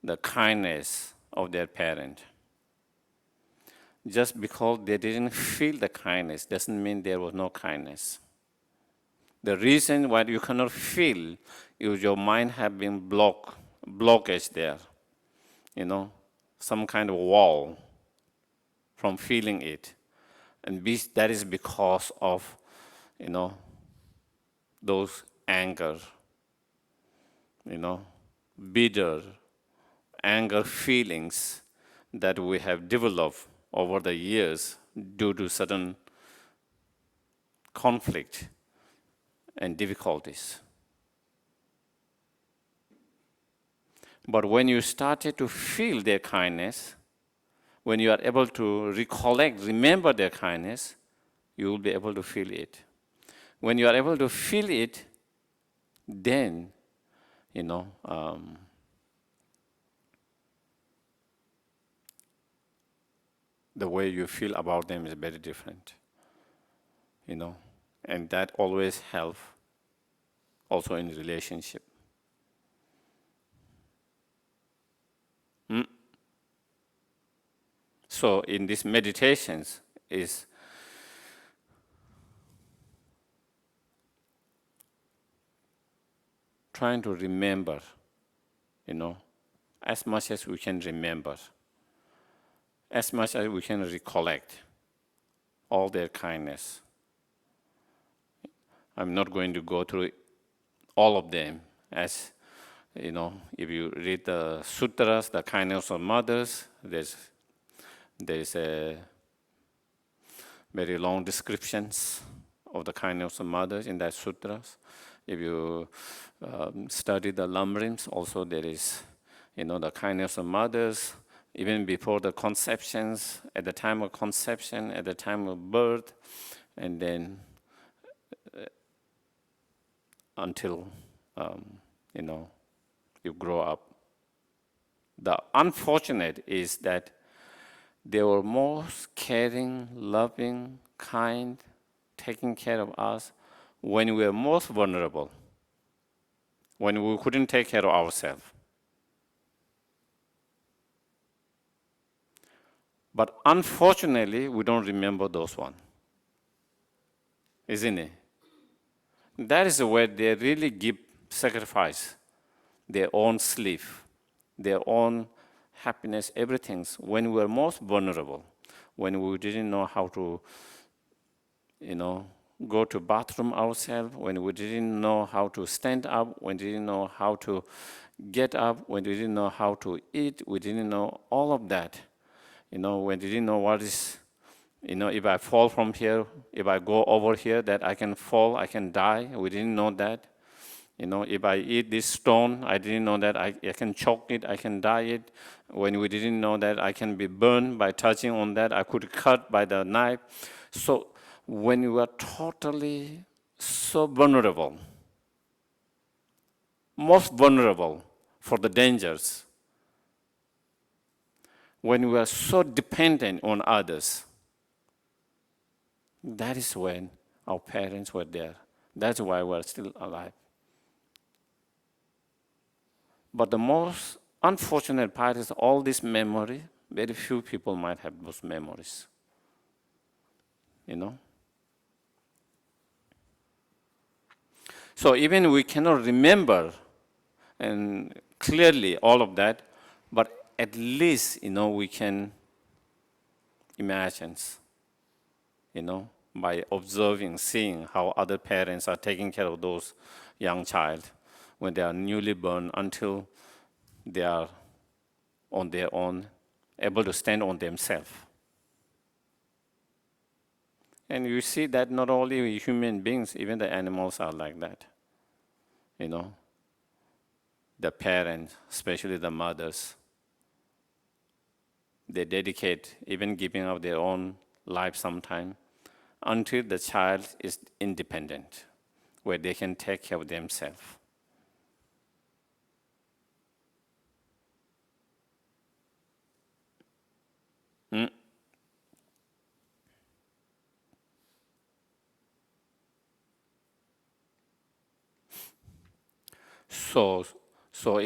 the kindness of their parent. Just because they didn't feel the kindness doesn't mean there was no kindness. The reason why you cannot feel is your mind have been blockage there, some kind of wall from feeling it. And that is because of, those anger, bitter anger feelings that we have developed over the years due to certain conflict and difficulties. But when you started to feel their kindness, when you are able to remember their kindness, you will be able to feel it. When you are able to feel it, then, the way you feel about them is very different, and that always helps also in relationship. So in these meditations is trying to remember, as much as we can remember, as much as we can recollect all their kindness. I'm not going to go through all of them. As if you read the sutras, the kindness of mothers, there's a very long descriptions of the kindness of mothers in that sutras. If you study the lamrims, also there is, the kindness of mothers, even before the conceptions, at the time of conception, at the time of birth, and then until, you grow up. The unfortunate is that they were most caring, loving, kind, taking care of us when we were most vulnerable, when we couldn't take care of ourselves. But unfortunately, we don't remember those ones, isn't it? That is where they really give sacrifice, their own sleep, their own happiness, everything, when we were most vulnerable, when we didn't know how to, go to bathroom ourselves, when we didn't know how to stand up, when we didn't know how to get up, when we didn't know how to eat, we didn't know all of that. When we didn't know what is, if I fall from here, if I go over here, that I can fall, I can die. We didn't know that. If I eat this stone, I didn't know that I can choke it, I can die it. When we didn't know that I can be burned by touching on that, I could cut by the knife. So when you are totally so vulnerable, most vulnerable for the dangers, when we are so dependent on others, that is when our parents were there. That's why we're still alive. But the most unfortunate part is all this memory, very few people might have those memories. So even we cannot remember and clearly all of that, but at least, we can imagine, by observing, seeing how other parents are taking care of those young child when they are newly born until they are on their own, able to stand on themselves. And you see that not only human beings, even the animals are like that. the parents, especially the mothers. They dedicate, even giving up their own life sometime, until the child is independent, where they can take care of themselves. So,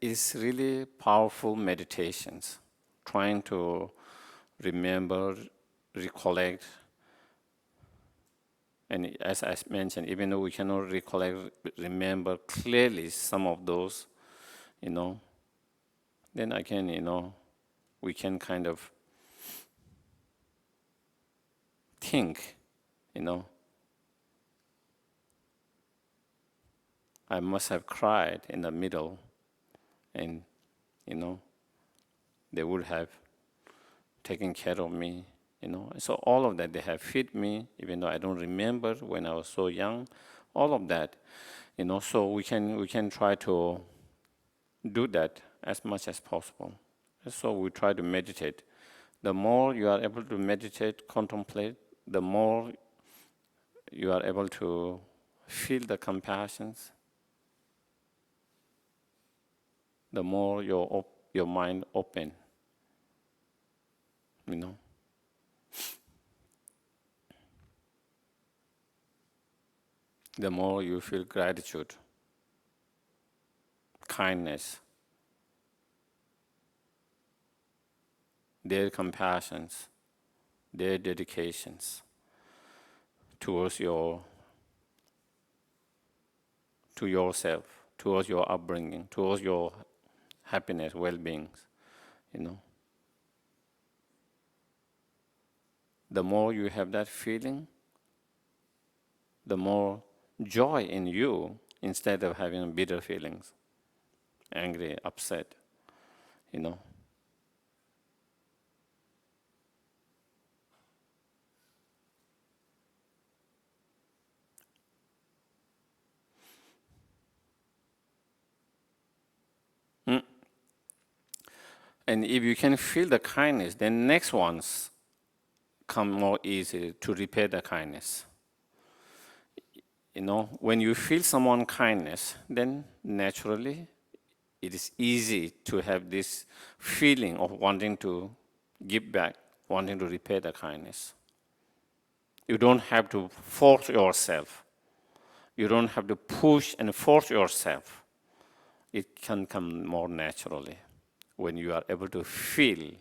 it's really powerful meditations, trying to remember, recollect, and as I mentioned, even though we cannot recollect, remember clearly some of those, then again, we can kind of think, I must have cried in the middle, and, they would have taken care of me, So all of that, they have fed me, even though I don't remember when I was so young, all of that, so we can try to do that as much as possible. So we try to meditate. The more you are able to meditate, contemplate, the more you are able to feel the compassions, the more your mind open, the more you feel gratitude, kindness, their compassions, their dedications towards to yourself, towards your upbringing, towards your happiness, well-being, The more you have that feeling, the more joy in you, instead of having bitter feelings, angry, upset, you know. Mm. And if you can feel the kindness, then next ones come more easy to repair the kindness. When you feel someone kindness, then naturally it is easy to have this feeling of wanting to give back, wanting to repay the kindness. You don't have to force yourself. You don't have to push and force yourself. It can come more naturally when you are able to feel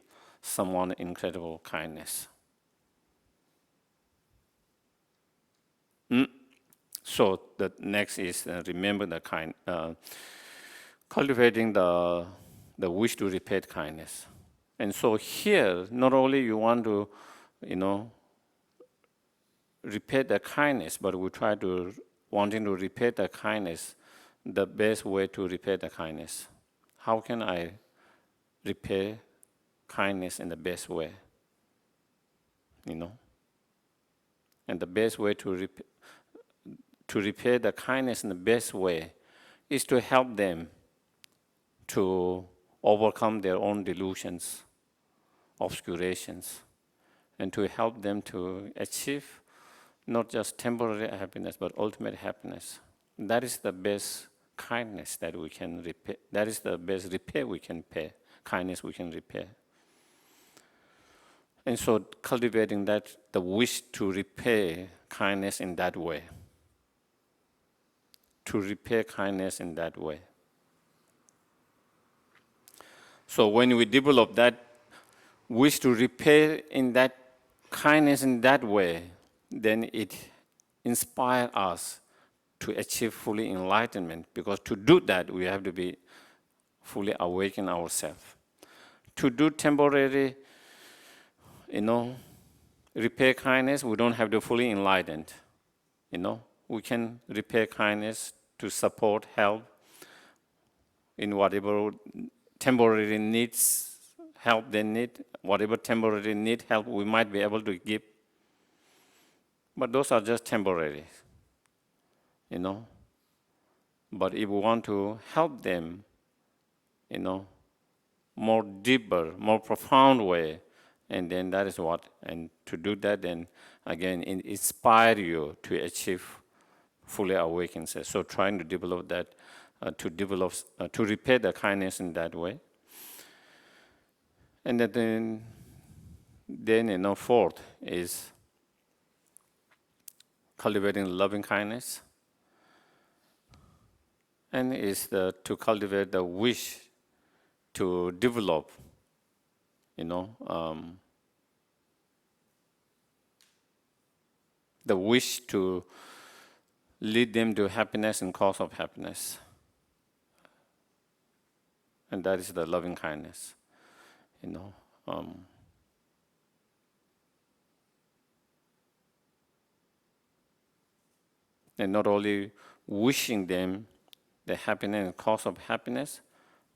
someone's incredible kindness. So the next is remember the cultivating the wish to repay kindness. And so here, not only you want to, repay the kindness, but we try to wanting to repay the kindness, the best way to repay the kindness. How can I repay kindness in the best way? And the best way to repay the kindness in the best way is to help them to overcome their own delusions, obscurations, and to help them to achieve not just temporary happiness, but ultimate happiness. That is the best kindness that we can repay. That is the best repair we can pay, kindness we can repay. And so cultivating that, the wish to repay kindness in that way, to repay kindness in that way. So when we develop that wish to repay in that kindness in that way, then it inspires us to achieve fully enlightenment, because to do that, we have to be fully awakened ourselves. To do temporary, repair kindness, we don't have to fully enlightened. We can repair kindness to support, help in whatever temporary needs, help they need, whatever temporary need help we might be able to give. But those are just temporary. you know. But if we want to help them, more deeper, more profound way, and then that is what, and to do that, then again, inspire you to achieve fully awakened. So trying to develop that, to repair the kindness in that way. And then fourth is cultivating loving kindness, and is to cultivate the wish to develop, the wish to lead them to happiness and cause of happiness. And that is the loving kindness, And not only wishing them the happiness and cause of happiness,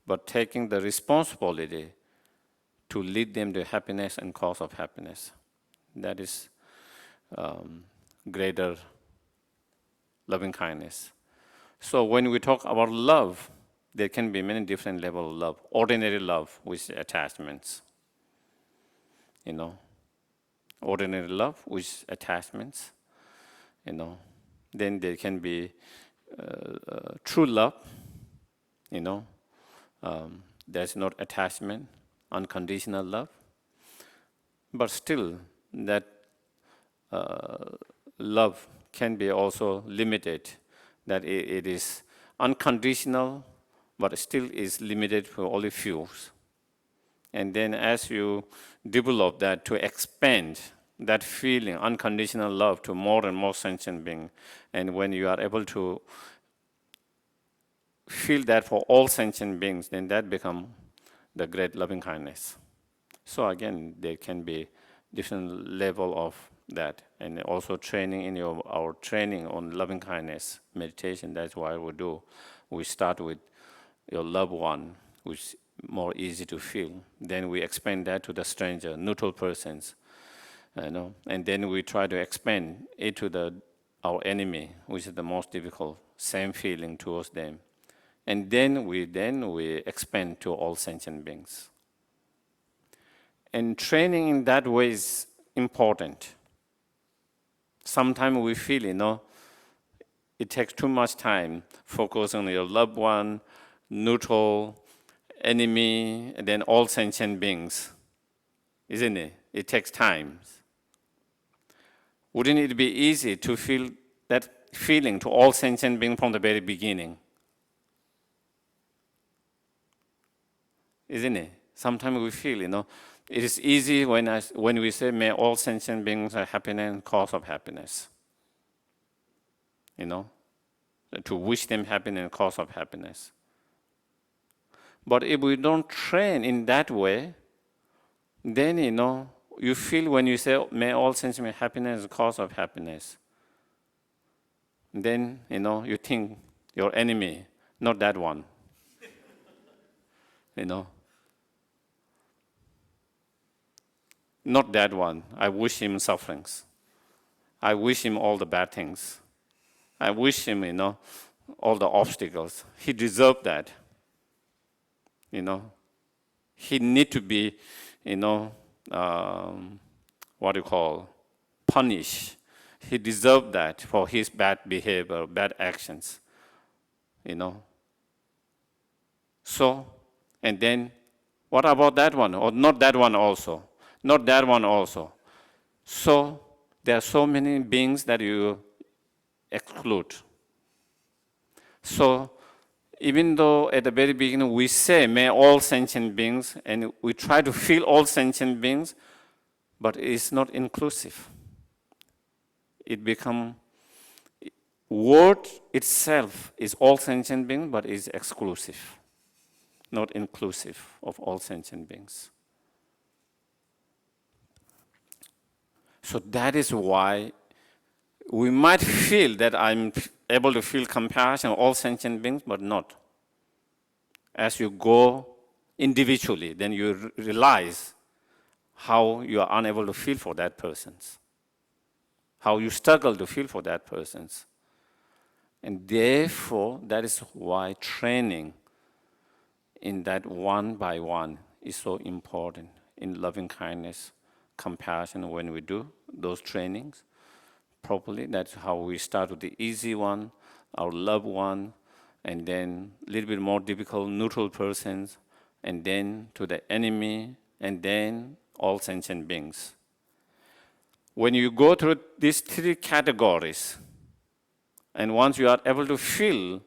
but taking the responsibility to lead them to happiness and cause of happiness. That is greater loving kindness. So when we talk about love, there can be many different levels of love. Ordinary love with attachments, ordinary love with attachments, Then there can be true love, there's not attachment, unconditional love. But still, that love can be also limited, that it is unconditional, but still is limited for only few. And then as you develop that to expand that feeling, unconditional love, to more and more sentient beings, and when you are able to feel that for all sentient beings, then that becomes the great loving kindness. So again, there can be different level of that, and also training in our training on loving kindness meditation. That's why we do. We start with your loved one, which is more easy to feel. Then we expand that to the stranger, neutral persons, and then we try to expand it to our enemy, which is the most difficult. Same feeling towards them, and then we expand to all sentient beings. And training in that way is important. Sometimes we feel, it takes too much time, focus on your loved one, neutral, enemy, and then all sentient beings, isn't it? It takes time. Wouldn't it be easy to feel that feeling to all sentient beings from the very beginning? Isn't it? Sometimes we feel, it is easy when we say, may all sentient beings are happiness and cause of happiness. To wish them happiness and cause of happiness. But if we don't train in that way, then, you feel when you say, may all sentient beings happiness and cause of happiness, then, you think your enemy, not that one. Not that one. I wish him sufferings. I wish him all the bad things. I wish him, all the obstacles. He deserved that. He need to be, punished. He deserved that for his bad behavior, bad actions. So, and then, what about that one? Or not that one also? Not that one also. So, there are so many beings that you exclude. So, even though at the very beginning we say, may all sentient beings, and we try to feel all sentient beings, but it's not inclusive. It becomes, word itself is all sentient beings, but is exclusive, not inclusive of all sentient beings. So that is why we might feel that I'm able to feel compassion on all sentient beings, but not. As you go individually, then you realize how you are unable to feel for that person, how you struggle to feel for that person. And therefore, that is why training in that one by one is so important in loving kindness, compassion. When we do those trainings properly, that's how we start with the easy one, our loved one, and then a little bit more difficult, neutral persons, and then to the enemy, and then all sentient beings. When you go through these three categories, and once you are able to feel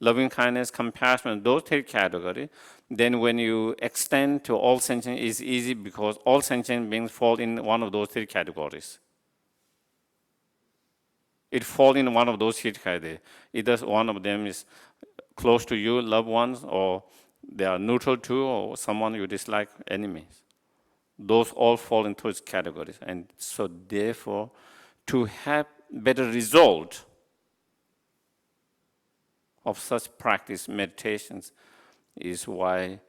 loving kindness, compassion, those three categories, then when you extend to all sentient, it's easy because all sentient beings fall in one of those three categories. It falls in one of those three categories. Either one of them is close to you, loved ones, or they are neutral to, or someone you dislike, enemies. Those all fall into those categories. And so therefore, to have better result of such practice, meditations, is why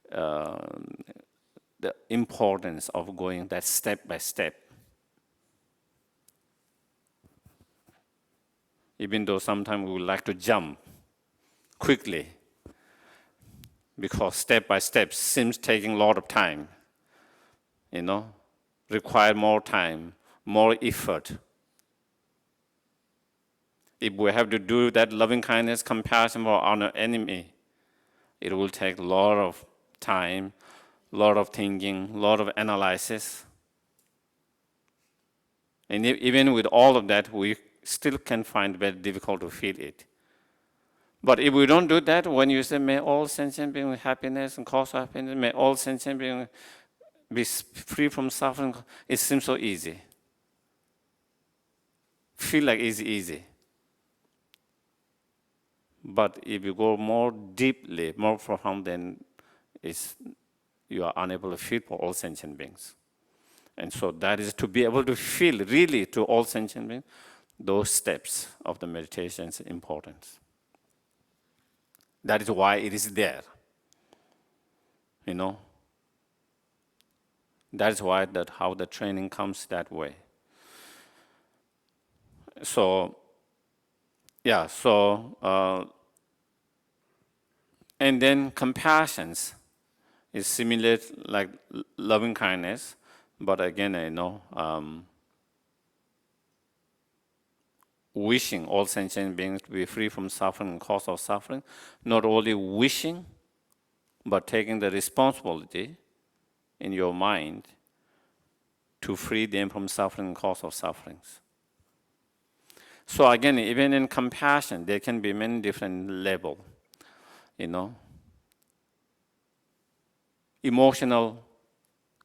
the importance of going that step by step. Even though sometimes we would like to jump quickly, because step by step seems taking a lot of time, require more time, more effort. If we have to do that loving kindness, compassion for our enemy, it will take a lot of time, a lot of thinking, a lot of analysis. And even with all of that, we still can find it very difficult to feel it. But if we don't do that, when you say, may all sentient beings with happiness and cause happiness, may all sentient beings be free from suffering, it seems so easy. Feel like it's easy. But if you go more deeply, more profound, then you are unable to feel for all sentient beings. And so that is to be able to feel really to all sentient beings, those steps of the meditation is important. That is why it is there. That is why how the training comes that way. So, and then compassions is similar like loving kindness, but again, wishing all sentient beings to be free from suffering and cause of suffering, not only wishing, but taking the responsibility in your mind to free them from suffering and cause of sufferings. So again, even in compassion, there can be many different levels, Emotional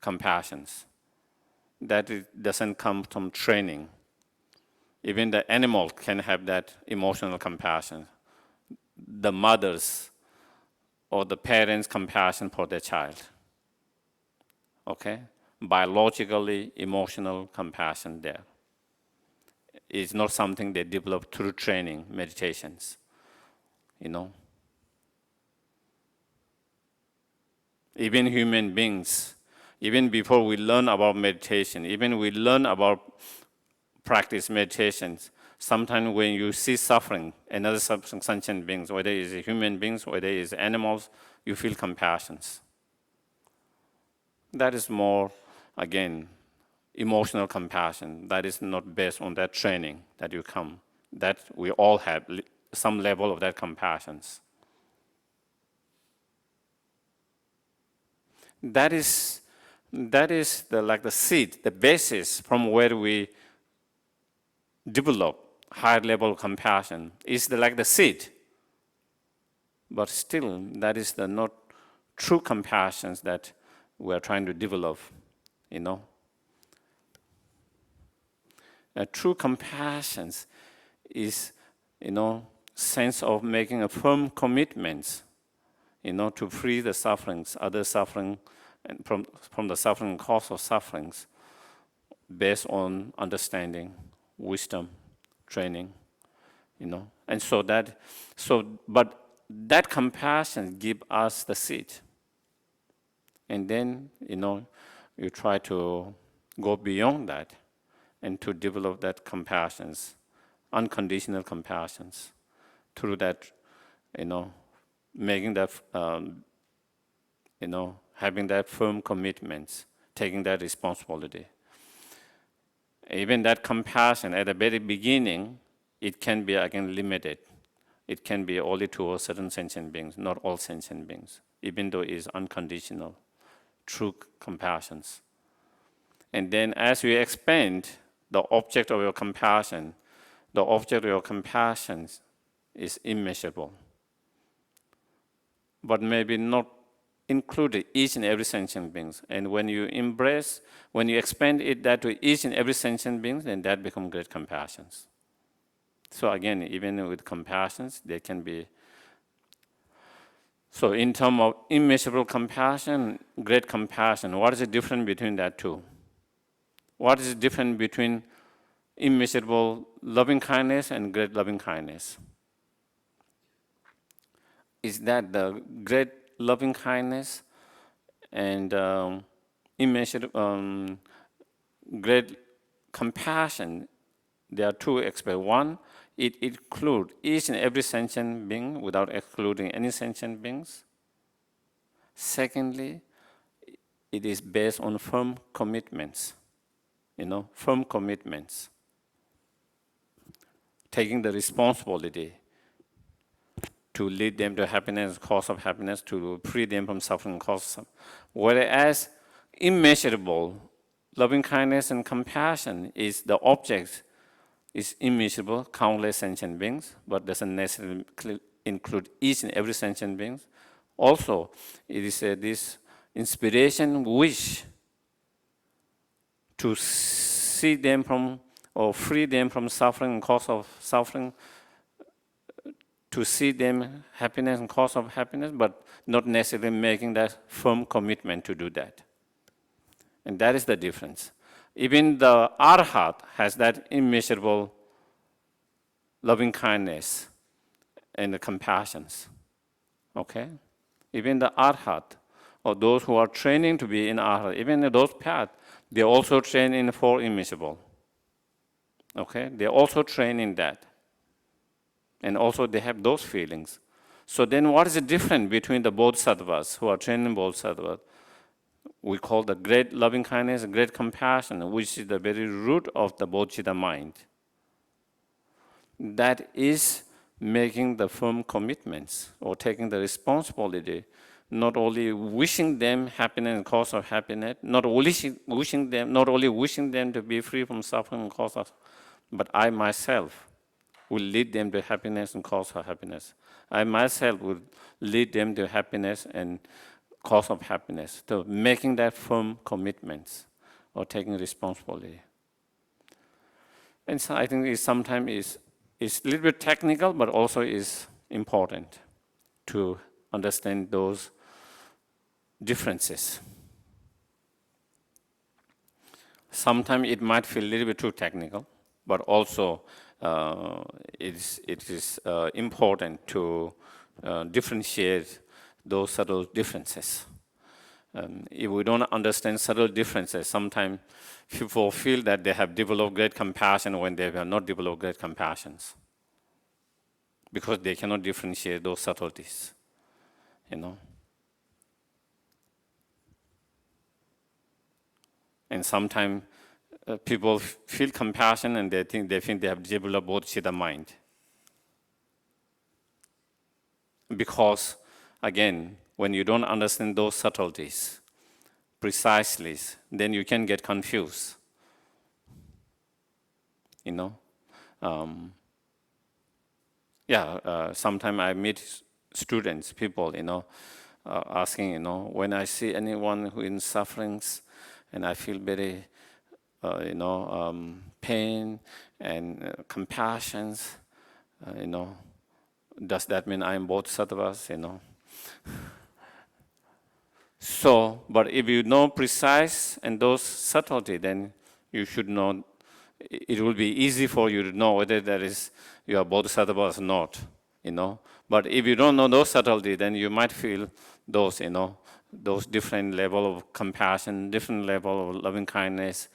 compassions, that it doesn't come from training. Even the animal can have that emotional compassion. The mothers or the parents' compassion for their child. Okay? Biologically, emotional compassion there. It's not something they develop through training, meditations. Even human beings, even before we learn about meditation, even we learn about practice meditations, sometimes when you see suffering, another sentient beings, whether it's human beings, whether it's animals, you feel compassion. That is more, again, emotional compassion. That is not based on that training that you come. That we all have some level of that compassion. That is the seed, the basis from where we develop higher level compassion. Is like the seed, but still that is the not true compassion that we are trying to develop. A true compassion is sense of making a firm commitment to free the sufferings, other suffering, and from the suffering cause of sufferings, based on understanding, wisdom, training, and but that compassion gives us the seed, and then you try to go beyond that, and to develop that compassions, unconditional compassions, through that, making that, having that firm commitments, taking that responsibility. Even that compassion at the very beginning, it can be again limited. It can be only to certain sentient beings, not all sentient beings, even though it is unconditional, true compassions. And then as we expand the object of your compassion, the object of your compassion is immeasurable, but maybe not included each and every sentient beings. And when you expand it that to each and every sentient beings, then that becomes great compassions. So again, even with compassions, they can be. So in terms of immeasurable compassion, great compassion, what is the difference between that two? What is the difference between immeasurable loving kindness and great loving kindness? Is that the great loving kindness and immeasurable great compassion, there are two aspects. One, it includes each and every sentient being without excluding any sentient beings. Secondly, it is based on firm commitments, firm commitments. Taking the responsibility to lead them to happiness, cause of happiness, to free them from suffering, cause of suffering. Whereas immeasurable loving kindness and compassion is the object, is immeasurable, countless sentient beings, but doesn't necessarily include each and every sentient being. Also, it is this inspiration, wish to see them from or free them from suffering and cause of suffering, to see them happiness and cause of happiness, but not necessarily making that firm commitment to do that. And that is the difference. Even the Arhat has that immeasurable loving kindness and the compassions. Okay? Even the Arhat, or those who are training to be in Arhat, even in those paths, they also train in for immeasurable. Okay? They also train in that. And also they have those feelings. So then what is the difference between the bodhisattvas who are trained in bodhisattvas? We call the great loving kindness and great compassion, which is the very root of the bodhicitta mind. That is making the firm commitments or taking the responsibility, not only wishing them happiness and cause of happiness, not only wishing them to be free from suffering and cause of, but I myself will lead them to happiness and cause of happiness. I myself will lead them to happiness and cause of happiness. So making that firm commitments or taking responsibility. And so I think it sometimes is a little bit technical, but also is important to understand those differences. Sometimes it might feel a little bit too technical, but also it is important to differentiate those subtle differences. If we don't understand subtle differences, sometimes people feel that they have developed great compassion when they have not developed great compassions, because they cannot differentiate those subtleties, And sometimes people feel compassion and they think they have developed bodhicitta mind. Because, again, when you don't understand those subtleties precisely, then you can get confused. Sometimes I meet students, people, asking, when I see anyone who is in sufferings, and I feel very, pain and compassion, does that mean I am bodhisattvas, So, but if you know precise and those subtlety, then you should know, it will be easy for you to know whether you are bodhisattva or not, But if you don't know those subtlety, then you might feel those, those different level of compassion, different level of loving kindness,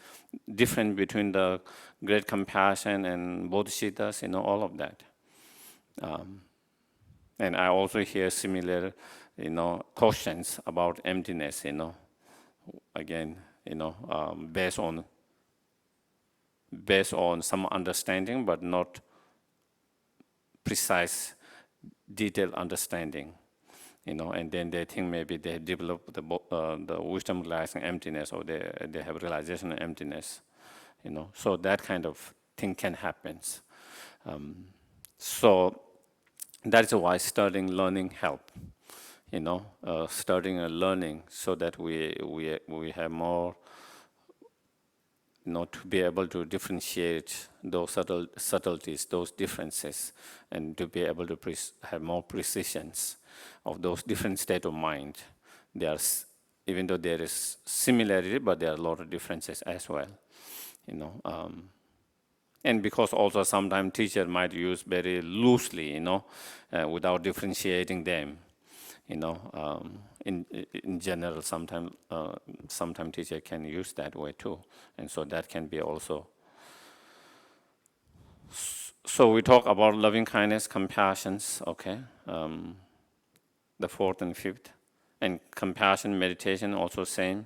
different between the great compassion and bodhicittas, all of that. And I also hear similar, questions about emptiness, again, based on some understanding, but not precise, detailed understanding, and then they think maybe they develop the wisdom realizing emptiness, or they have realization of emptiness, So that kind of thing can happen. So that's why studying, learning help. Studying and learning so that we have more, to be able to differentiate those subtleties, those differences, and to be able to have more precisions of those different state of mind. Even though there is similarity, but there are a lot of differences as well. And because also sometimes teacher might use very loosely, without differentiating them. In general, sometimes teacher can use that way too, and so that can be also. So we talk about loving kindness, compassions, okay, the fourth and fifth, and compassion meditation also same,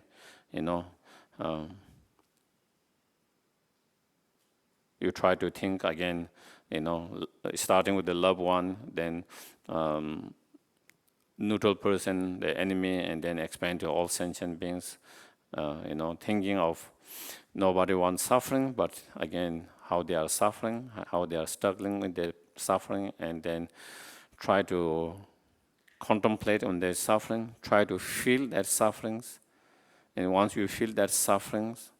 you try to think again, starting with the loved one, then neutral person, the enemy, and then expand to all sentient beings. Thinking of nobody wants suffering, but again, how they are suffering, how they are struggling with their suffering, and then try to contemplate on their suffering, try to feel their sufferings. And once you feel that sufferings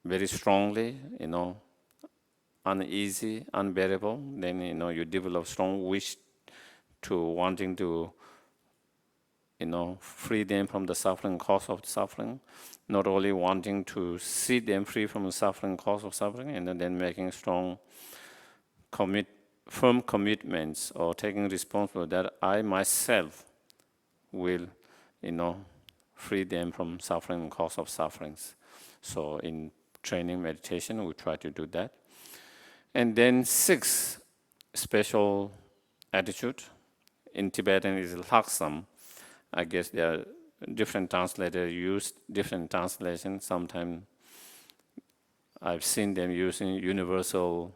very strongly, uneasy, unbearable, then you develop strong wish to wanting to free them from the suffering, cause of suffering, not only wanting to see them free from the suffering, cause of suffering, and then making strong firm commitments or taking responsibility that I myself will, free them from suffering and cause of sufferings. So in training meditation, we try to do that. And then 6, special attitude. In Tibetan is laksam. I guess there are different translators use different translations. Sometimes I've seen them using universal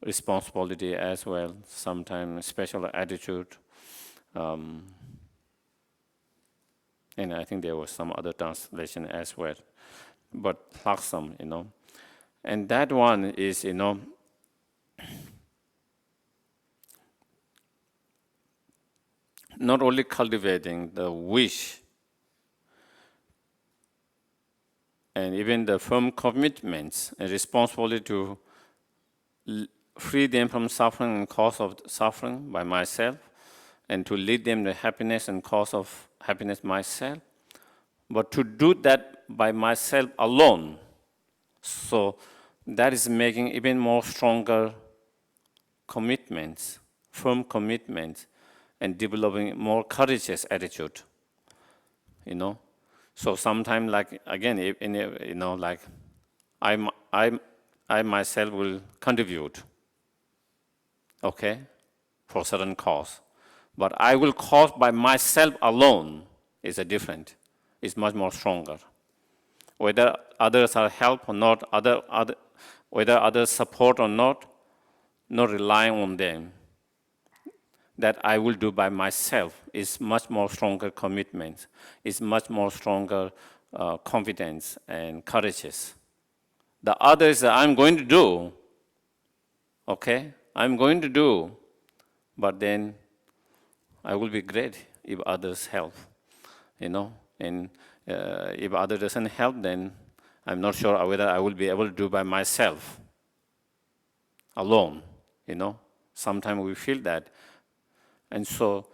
responsibility as well, sometimes special attitude. And I think there was some other translation as well. But laksam, And that one is, not only cultivating the wish and even the firm commitments and responsibility to free them from suffering and cause of suffering by myself, and to lead them to happiness and cause of happiness myself, but to do that by myself alone. So that is making even more stronger commitments, firm commitments, and developing more courageous attitude. So sometimes, like again, like I myself will contribute, okay, for certain cause, but I will cause by myself alone is a different, is much more stronger. Whether others are help or not, whether others support or not relying on them, that I will do by myself is much more stronger commitment, is much more stronger confidence and courageous. The others I'm going to do, okay, I'm going to do, but then I will be great if others help, and if other doesn't help, then I'm not sure whether I will be able to do by myself, alone, Sometimes we feel that. And so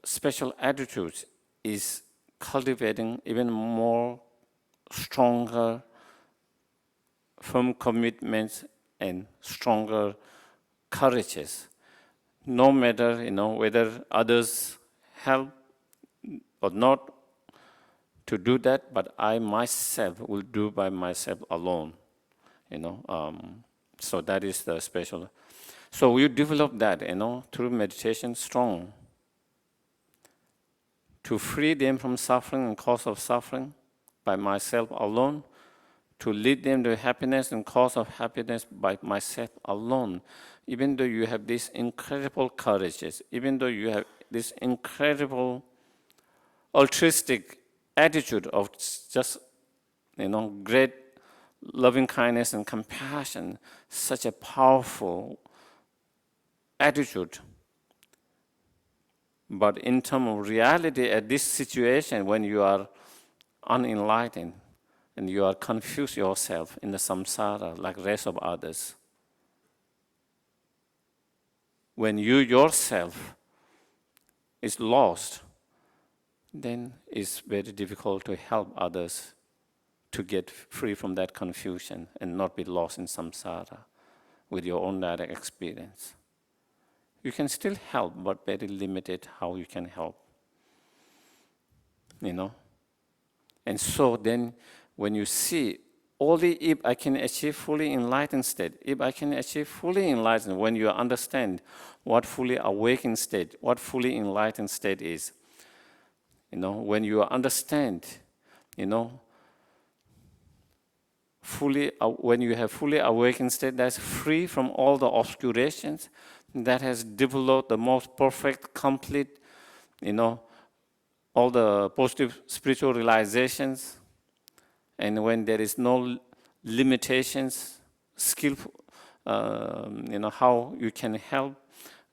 special attitudes is cultivating even more stronger, firm commitments and stronger courages. No matter, whether others help or not to do that, but I myself will do by myself alone, So that is the special. So you develop that, through meditation strong, to free them from suffering and cause of suffering by myself alone, to lead them to happiness and cause of happiness by myself alone. Even though you have this incredible courage, even though you have this incredible altruistic attitude of just, great loving kindness and compassion, such a powerful attitude. But in terms of reality, at this situation, when you are unenlightened and you are confused yourself in the samsara like the rest of others, when you yourself is lost, then it's very difficult to help others to get free from that confusion and not be lost in samsara with your own direct experience. You can still help, but very limited how you can help. And so then when you see, only if I can achieve fully enlightened state, if I can achieve fully enlightened, when you understand what fully awakened state, what fully enlightened state is, when you understand, when you have fully awakened state that's free from all the obscurations, that has developed the most perfect, complete, all the positive spiritual realizations, and when there is no limitations, skillful, how you can help,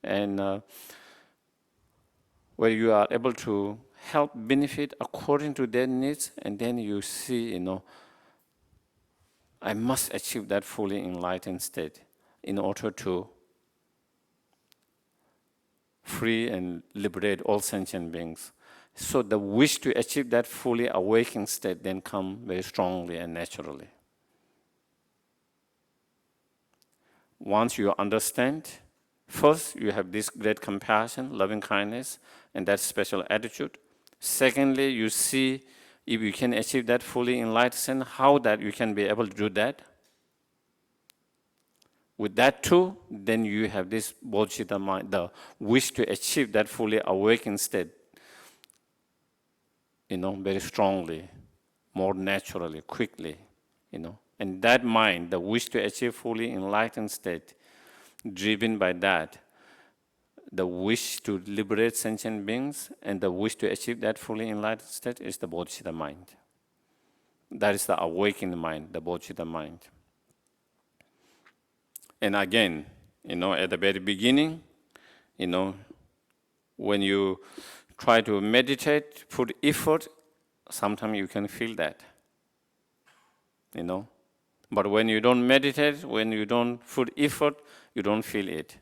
and where you are able to help benefit according to their needs, and then you see, I must achieve that fully enlightened state in order to free and liberate all sentient beings. So the wish to achieve that fully awakened state then comes very strongly and naturally. Once you understand, first you have this great compassion, loving kindness, and that special attitude. Secondly, you see if you can achieve that fully enlightened, how that you can be able to do that. With that too, then you have this bodhicitta mind, the wish to achieve that fully awakened state, very strongly, more naturally, quickly, And that mind, the wish to achieve fully enlightened state, driven by that, the wish to liberate sentient beings and the wish to achieve that fully enlightened state is the bodhicitta mind. That is the awakened mind, the bodhicitta mind. And again, at the very beginning, when you try to meditate, put effort, sometimes you can feel that, But when you don't meditate, when you don't put effort, you don't feel it,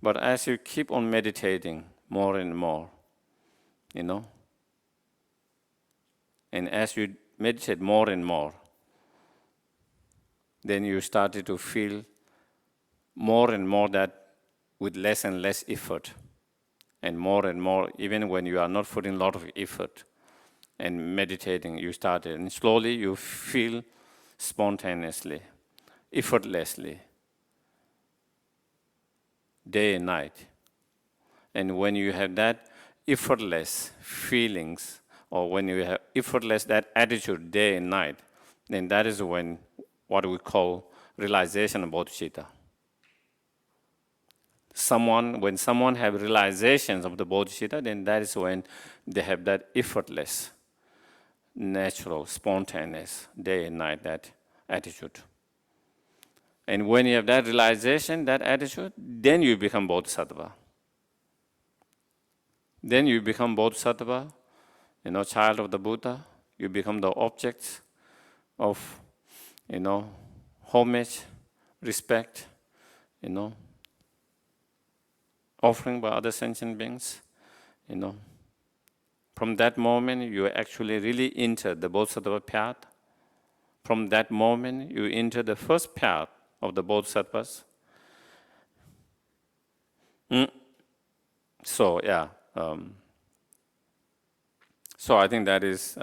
But as you keep on meditating more and more, and as you meditate more and more, then you started to feel more and more that with less and less effort, and more, even when you are not putting a lot of effort and meditating, you started, and slowly you feel spontaneously, effortlessly, day and night. And when you have that effortless feelings, or when you have effortless that attitude day and night, then that is when what we call realization of bodhicitta. When someone have realizations of the bodhicitta, then that is when they have that effortless, natural, spontaneous, day and night, that attitude. And when you have that realization, that attitude, then you become bodhisattva. Then you become bodhisattva, child of the Buddha. You become the object of, homage, respect, offering by other sentient beings, From that moment, you actually really enter the bodhisattva path. From that moment, you enter the first path of the bodhisattvas. So, yeah. So I think that is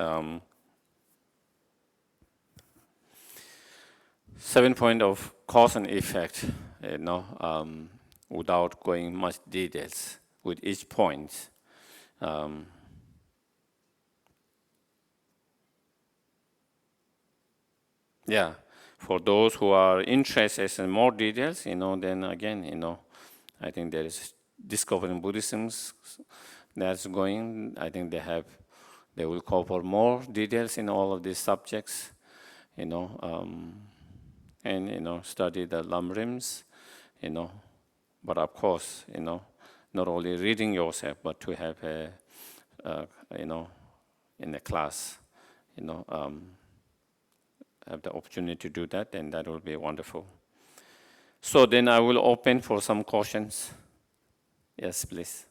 7 point of cause and effect. without going much details with each point. Yeah, for those who are interested in more details, then again, I think there is Discovering Buddhism that's going. I think they will cover more details in all of these subjects, and study the lamrims, But of course, not only reading yourself, but to have in a class, have the opportunity to do that, then that will be wonderful. So then I will open for some questions. Yes, please.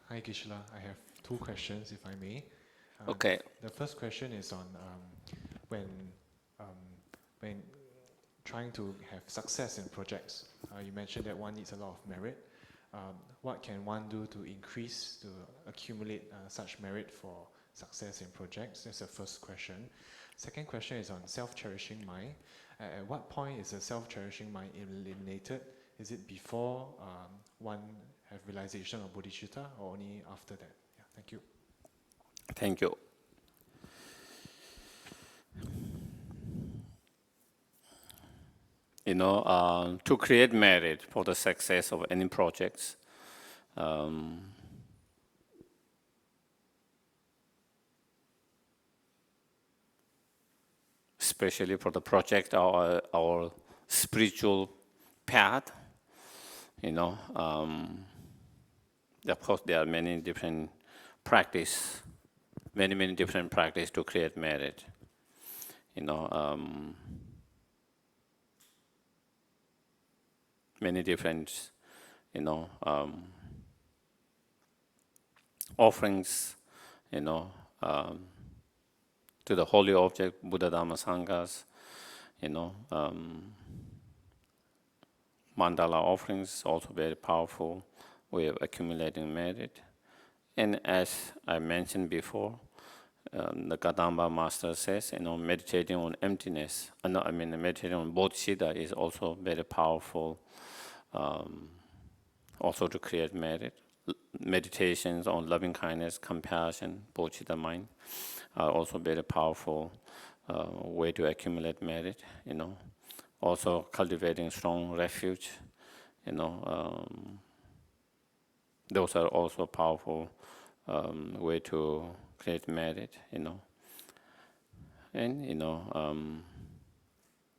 Hi, Geshe. I have two questions, if I may. Okay. The first question is on when when trying to have success in projects. You mentioned that one needs a lot of merit. What can one do to accumulate such merit for success in projects? That's the first question. Second question is on self-cherishing mind. At what point is the self-cherishing mind eliminated? Is it before one have realization of bodhicitta, or only after that? Yeah, thank you. Thank you. To create merit for the success of any projects, especially for the project, our spiritual path, of course there are many different practice to create merit. Many different, offerings, to the holy object, Buddha, Dhamma, Sanghas, mandala offerings, also very powerful way of accumulating merit. And as I mentioned before, the Kadamba master says, meditating on emptiness, meditating on bodhicitta is also very powerful, also to create merit. Meditations on loving kindness, compassion, bodhicitta mind are also very powerful way to accumulate merit. Also cultivating strong refuge. Those are also powerful way to create merit. And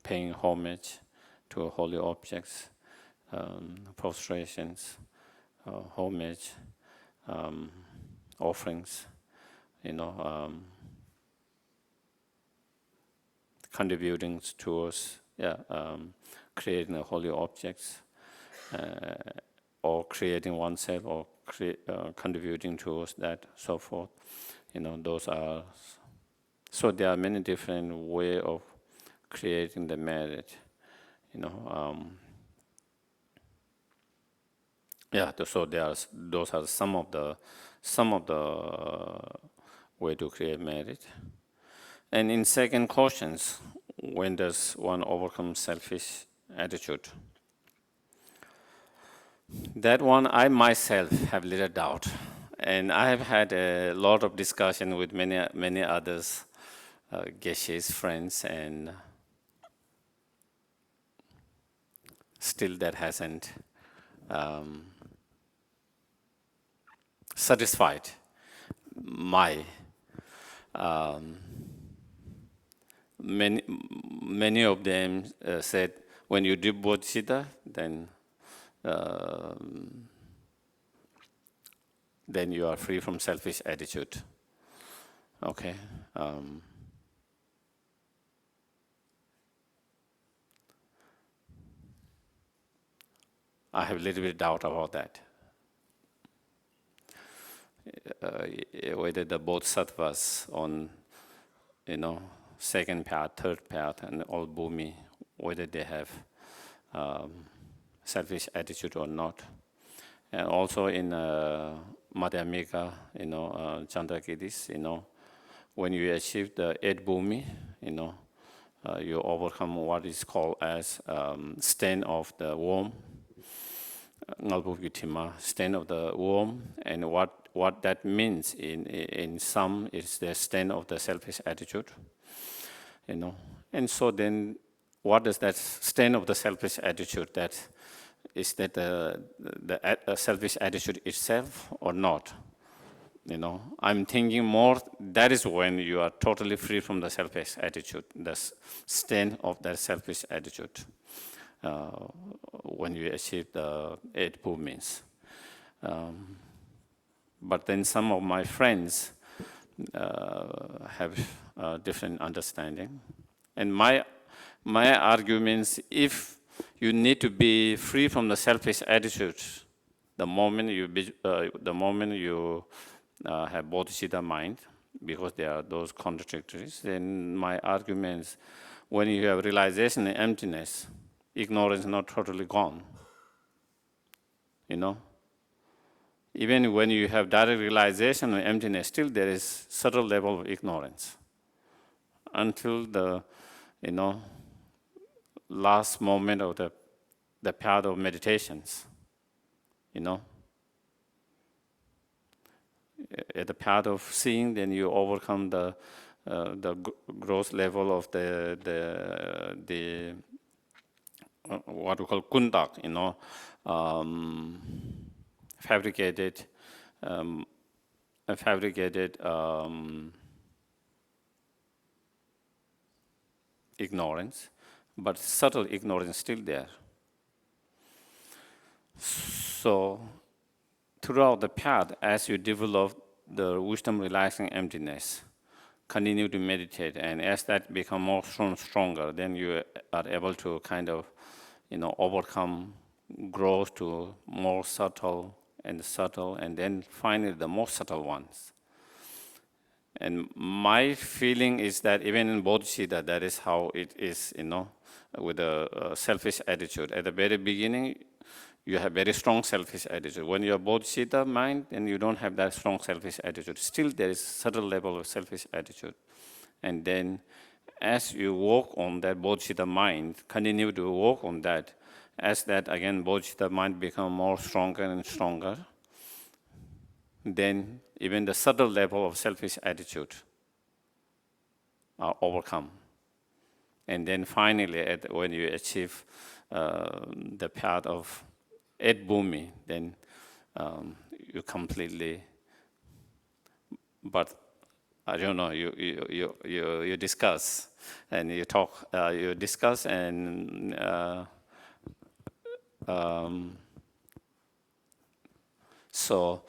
paying homage to holy objects, prostrations, homage, offerings, contributing towards creating holy objects, or creating oneself, or contributing towards that, so forth. Those are. So there are many different ways of creating the merit. So those are some of the way to create merit. And in second questions, when does one overcome selfish attitude? That one I myself have little doubt, and I have had a lot of discussion with many others, Geshe's friends, and still that hasn't satisfied my many of them said, when you do bodhicitta, then you are free from selfish attitude. Okay. I have a little bit of doubt about that. Whether the bodhisattvas on, second path, third path, and all bhumi, whether they have selfish attitude or not. And also in Madhyamika, Chandrakirtis, when you achieve the 8 bhumi, you overcome what is called as stain of the worm, stain of the worm, and what that means in some is the stain of the selfish attitude, And so then, what is that stain of the selfish attitude? Is that the selfish attitude itself or not? I'm thinking more, that is when you are totally free from the selfish attitude, the stain of that selfish attitude, when you achieve the 8 movements. But then some of my friends have a different understanding. And my arguments, if you need to be free from the selfish attitude, the moment you have bodhicitta mind, because there are those contradictories, then my arguments, when you have realization and emptiness, ignorance is not totally gone. Even when you have direct realization and emptiness, still there is subtle level of ignorance. Until the, last moment of the path of meditations, At the path of seeing, then you overcome the gross level of the what we call kundak, fabricated ignorance, but subtle ignorance is still there. So throughout the path, as you develop the wisdom relaxing emptiness, continue to meditate, and as that becomes more stronger, then you are able to kind of, overcome growth to more subtle, and then finally the more subtle ones. And my feeling is that even in bodhicitta, that is how it is, with a selfish attitude. At the very beginning, you have very strong selfish attitude. When you have bodhicitta mind, then you don't have that strong selfish attitude. Still, there is subtle level of selfish attitude. And then, as you work on that bodhicitta mind, continue to work on that, as that, again, bodhicitta mind become more stronger and stronger, then even the subtle level of selfish attitude are overcome. And then finally, when you achieve the path of 8 bhumi, then you completely, but I don't know, you discuss, and you talk, you discuss, and so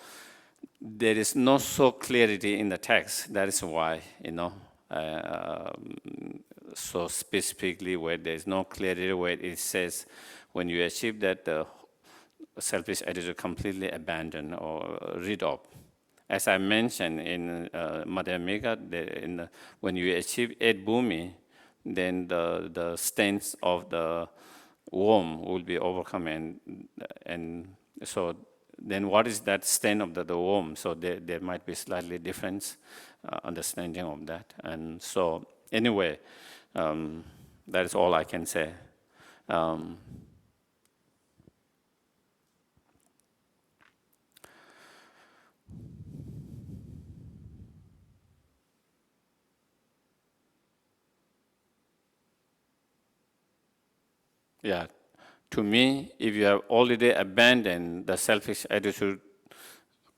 there is no so clarity in the text. That is why, so specifically where there is no clarity, where it says when you achieve that, the selfish attitude completely abandoned or rid of. As I mentioned in Madhyamika, when you achieve 8 bhumi, then the stains of the worm will be overcome, and so then what is that stain of the worm? So there might be slightly different understanding of that. And so anyway, that is all I can say. Yeah, to me, if you have already abandoned the selfish attitude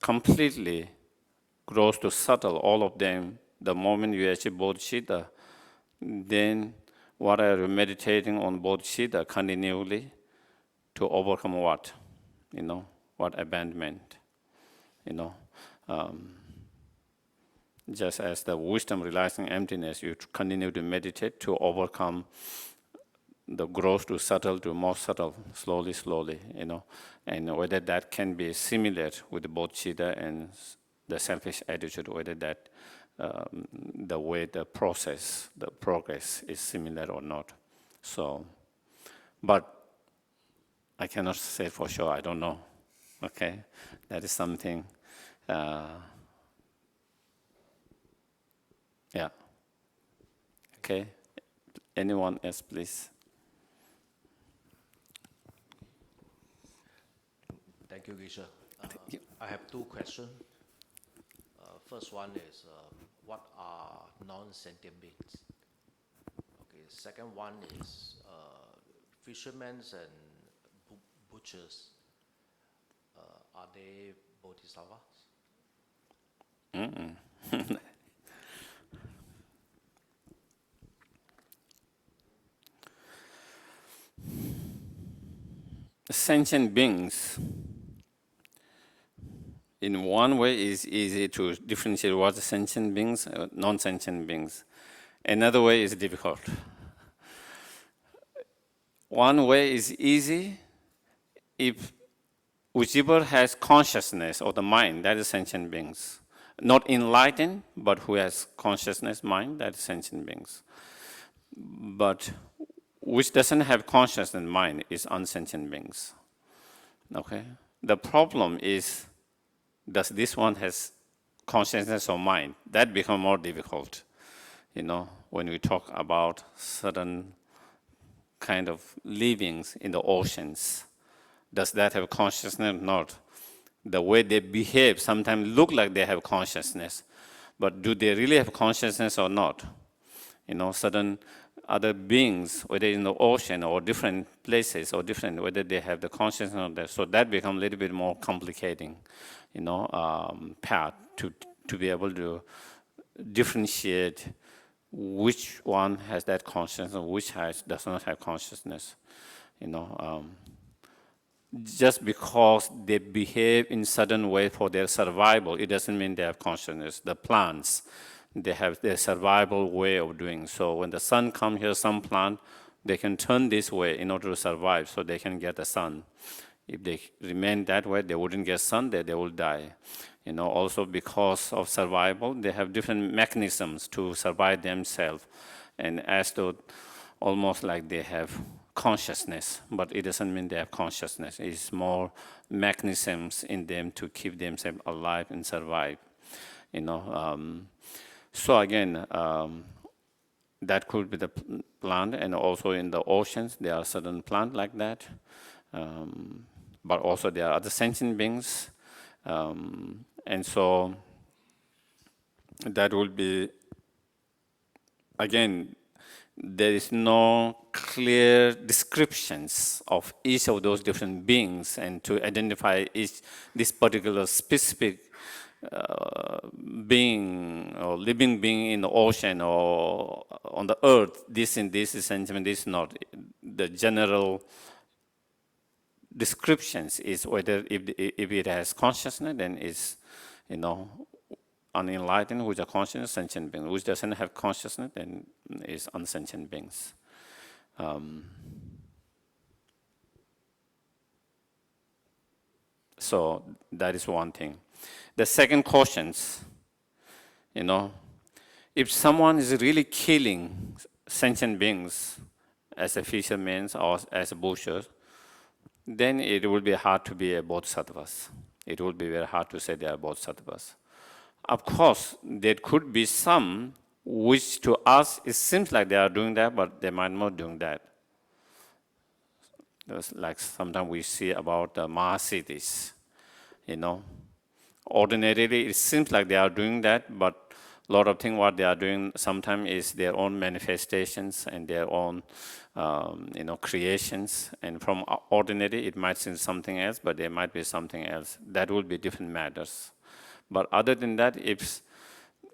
completely, grows to subtle, all of them, the moment you achieve bodhicitta, then what are you meditating on bodhicitta continually to overcome what? What abandonment? Just as the wisdom realizing emptiness, you continue to meditate to overcome the growth to subtle to more subtle, slowly, and whether that can be similar with the bodhicitta and the selfish attitude, whether that the way the progress is similar or not. So, but I cannot say for sure, I don't know, okay? That is something, yeah. Okay? Anyone else, please? Thank you, Geshe. you. I have two questions. First one is, what are non-sentient beings? Okay. Second one is, fishermen and butchers. Are they bodhisattvas? Sentient beings, in one way, is easy to differentiate what are sentient beings, non-sentient beings. Another way is difficult. One way is easy if whichever has consciousness or the mind, that is sentient beings. Not enlightened, but who has consciousness, mind, that is sentient beings. But which doesn't have consciousness mind is unsentient beings. Okay? The problem is, does this one has consciousness or mind? That becomes more difficult. When we talk about certain kind of livings in the oceans, does that have consciousness or not? The way they behave sometimes look like they have consciousness, but do they really have consciousness or not? Certain other beings, whether in the ocean or different places or different, whether they have the consciousness or not. So that becomes a little bit more complicating, path to be able to differentiate which one has that consciousness and which does not have consciousness. Just because they behave in certain way for their survival, it doesn't mean they have consciousness. The plants, they have their survival way of doing. So when the sun comes here, some plant, they can turn this way in order to survive, so they can get the sun. If they remain that way, they wouldn't get sun, they will die. Also because of survival, they have different mechanisms to survive themselves. And as though almost like they have consciousness, but it doesn't mean they have consciousness. It's more mechanisms in them to keep themselves alive and survive. So again, that could be the plant, and also in the oceans there are certain plants like that. But also there are other sentient beings, and so that will be, again, there is no clear descriptions of each of those different beings, and to identify this particular specific being or living being in the ocean or on the earth, this and this is sentient, this is not. The general descriptions is whether if it has consciousness, then it's unenlightened, which are conscious sentient beings. Which doesn't have consciousness, then is unsentient beings. So that is one thing. The second questions, if someone is really killing sentient beings as a fisherman or as a butcher, then it will be hard to be a bodhisattva. It will be very hard to say they are bodhisattvas. Of course, there could be some which to us it seems like they are doing that, but they might not doing that. Like sometimes we see about the Mahasiddhis, Ordinarily, it seems like they are doing that, but a lot of things what they are doing sometimes is their own manifestations and their own, creations. And from ordinary, it might seem something else, but there might be something else. That will be different matters. But other than that, if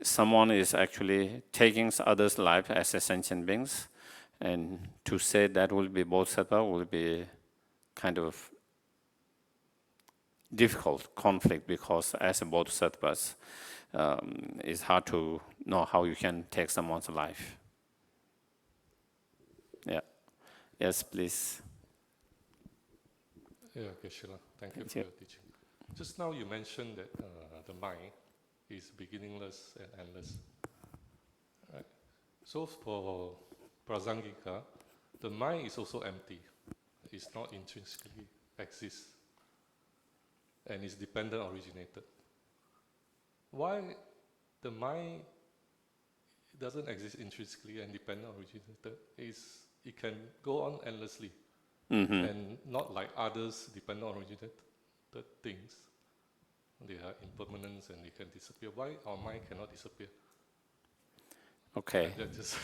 someone is actually taking others' life as a sentient beings, and to say that will be bodhisattva will be kind of difficult conflict, because as a bodhisattva, it's hard to know how you can take someone's life. Yeah. Yes, please. Yeah, Geshe, thank you for your teaching. Just now you mentioned that the mind is beginningless and endless. Right? So for Prasangika, the mind is also empty. It's not intrinsically exists and is dependent originated. Why the mind doesn't exist intrinsically and dependent originated. It can go on endlessly, and not like others dependent originated things. They are impermanent and they can disappear. Why our mind cannot disappear? Okay. That just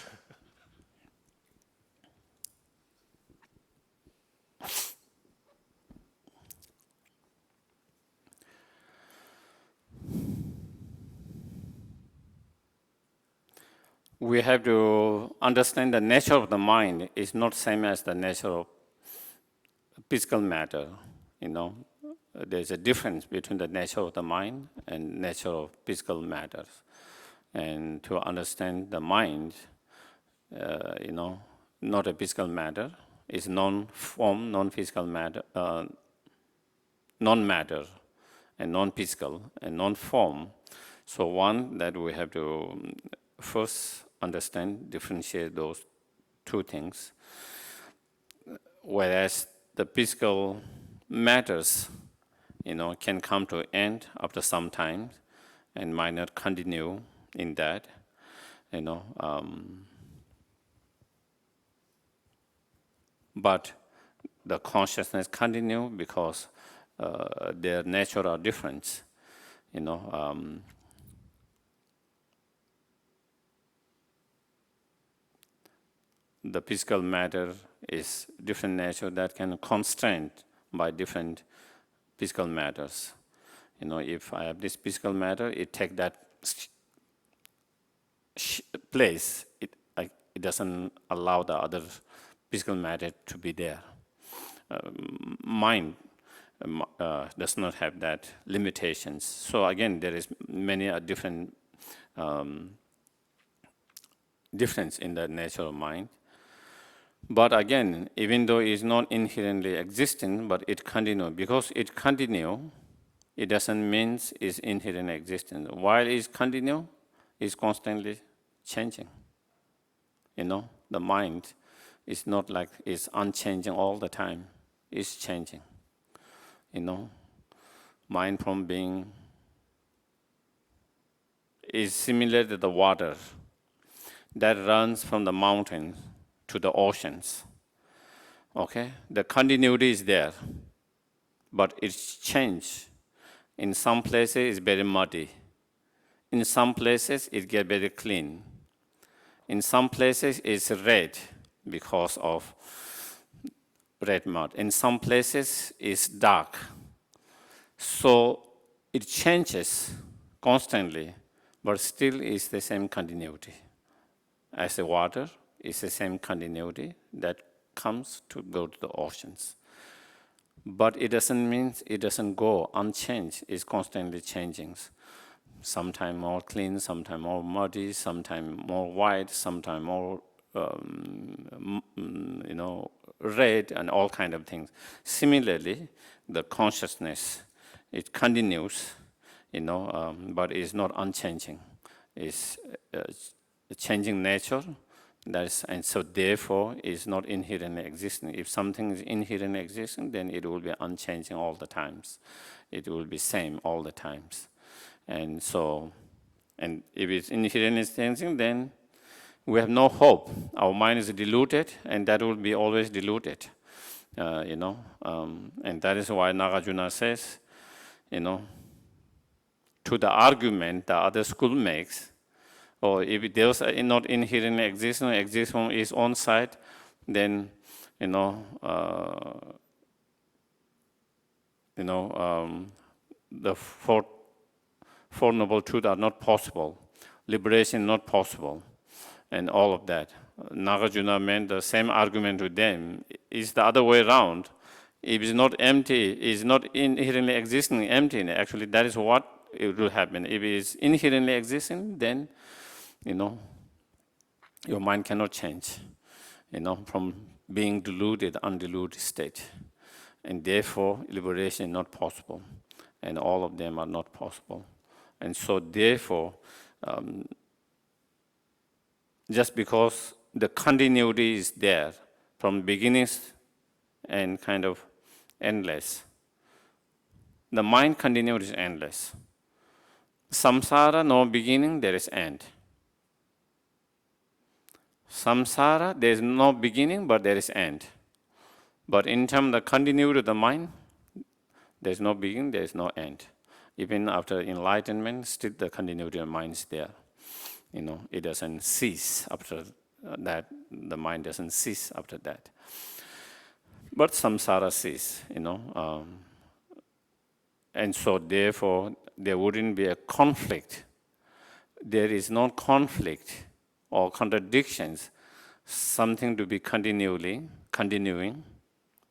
We have to understand the nature of the mind is not same as the nature of physical matter. There's a difference between the nature of the mind and nature of physical matters. And to understand the mind, not a physical matter, is non-form, non-physical matter, non-matter, and non-physical, and non-form. So one that we have to first understand, differentiate those two things. Whereas the physical matters, can come to end after some time and might not continue in that, but the consciousness continue because their nature are different, the physical matter is different nature that can constrained by different physical matters. If I have this physical matter, it take that place. It doesn't allow the other physical matter to be there. Mind does not have that limitations. So again, there is many different difference in the nature of mind. But again, even though it is not inherently existing, but it continue. Because it continue, it doesn't mean it's inherently existent. While it's continue, it's constantly changing. The mind is not like it's unchanging all the time. It's changing. Mind from being is similar to the water that runs from the mountains to the oceans. Okay? The continuity is there, but it's changed. In some places, it's very muddy. In some places, it gets very clean. In some places, it's red because of red mud. In some places, it's dark. So it changes constantly, but still is the same continuity. As the water, it's the same continuity that comes to go to the oceans. But it doesn't mean it doesn't go unchanged. It's constantly changing. Sometimes more clean, sometimes more muddy, sometimes more white, sometimes more red, and all kind of things. Similarly, the consciousness, it continues, but it's not unchanging. It's a changing nature. And so therefore, it's not inherently existing. If something is inherently existing, then it will be unchanging all the times. It will be same all the times. And if it's inherently changing, then we have no hope. Our mind is diluted, and that will be always diluted. And that is why Nagarjuna says, to the argument the other school makes, or if there's not inherently existing, exists on its own side, then the four noble truths are not possible, liberation not possible, and all of that. Nagarjuna meant the same argument to them. It's the other way around. If it's not empty, it's not inherently existing, empty. Actually, that is what it will happen. If it is inherently existing, then your mind cannot change, from being deluded, undiluted state. And therefore, liberation is not possible. And all of them are not possible. And so therefore, just because the continuity is there from beginnings and kind of endless, the mind continuity is endless. Samsara, no beginning, there is end. Samsara, there is no beginning, but there is end. But in terms of the continuity of the mind, there is no beginning, there is no end. Even after enlightenment, still the continuity of the mind is there. It doesn't cease after that. The mind doesn't cease after that. But samsara cease, and so therefore there wouldn't be a conflict. There is no conflict or contradictions, something to be continuing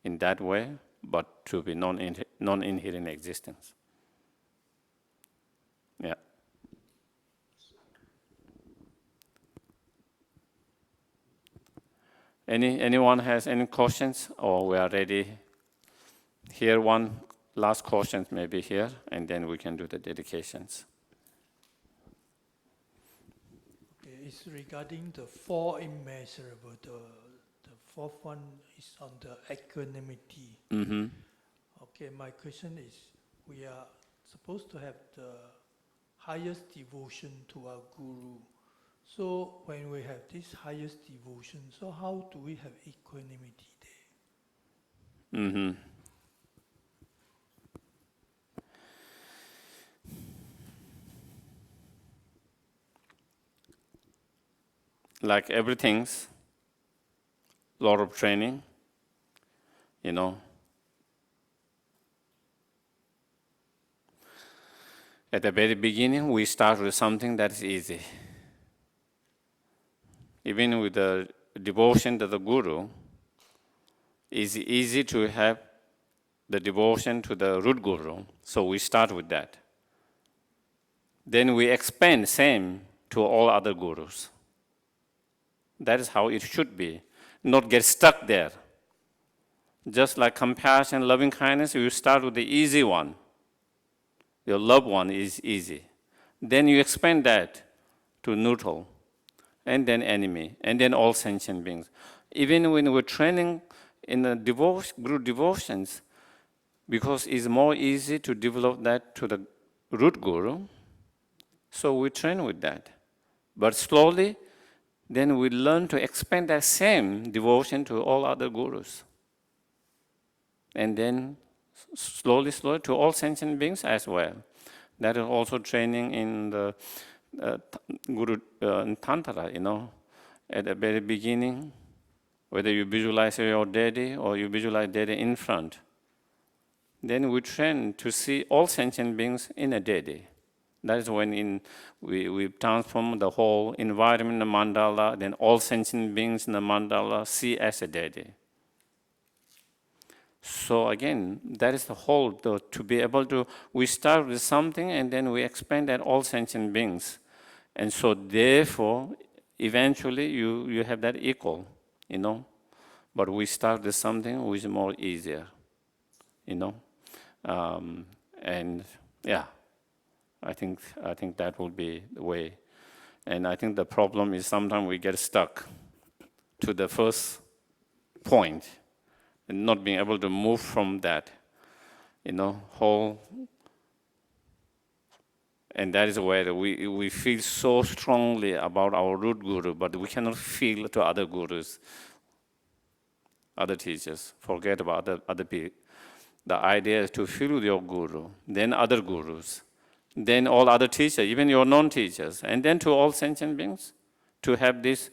in that way, but to be non-inherent existence. Yeah. Anyone has any questions, or we are ready? Here, one last question maybe here, and then we can do the dedications. Okay, it's regarding the four immeasurable. The fourth one is on the equanimity. Mm-hmm. Okay, my question is, we are supposed to have the highest devotion to our guru. So when we have this highest devotion, so how do we have equanimity there? Mm-hmm. Like everything's lot of training, At the very beginning, we start with something that is easy. Even with the devotion to the Guru, it's easy to have the devotion to the root Guru, so we start with that. Then we expand same to all other Gurus. That is how it should be, not get stuck there. Just like compassion, loving kindness, you start with the easy one. Your loved one is easy. Then you expand that to neutral, and then enemy, and then all sentient beings. Even when we're training in the group devotions, because it's more easy to develop that to the root Guru, so we train with that. But slowly, then we learn to expand that same devotion to all other Gurus. And then slowly to all sentient beings as well. That is also training in the Guru Tantra, At the very beginning, whether you visualize your daddy or you visualize daddy in front, then we train to see all sentient beings in a daddy. That is when we transform the whole environment in the mandala, then all sentient beings in the mandala see as a daddy. So again, that is the whole, to be able to, we start with something and then we expand at all sentient beings. And so therefore, eventually you have that equal, But we start with something which is more easier, And yeah, I think that will be the way. And I think the problem is sometimes we get stuck to the first point and not being able to move from that, whole. And that is where we feel so strongly about our root Guru, but we cannot feel to other Gurus, other teachers. Forget about other people. The idea is to feel with your Guru, then other Gurus, then all other teachers, even your non-teachers, and then to all sentient beings, to have this,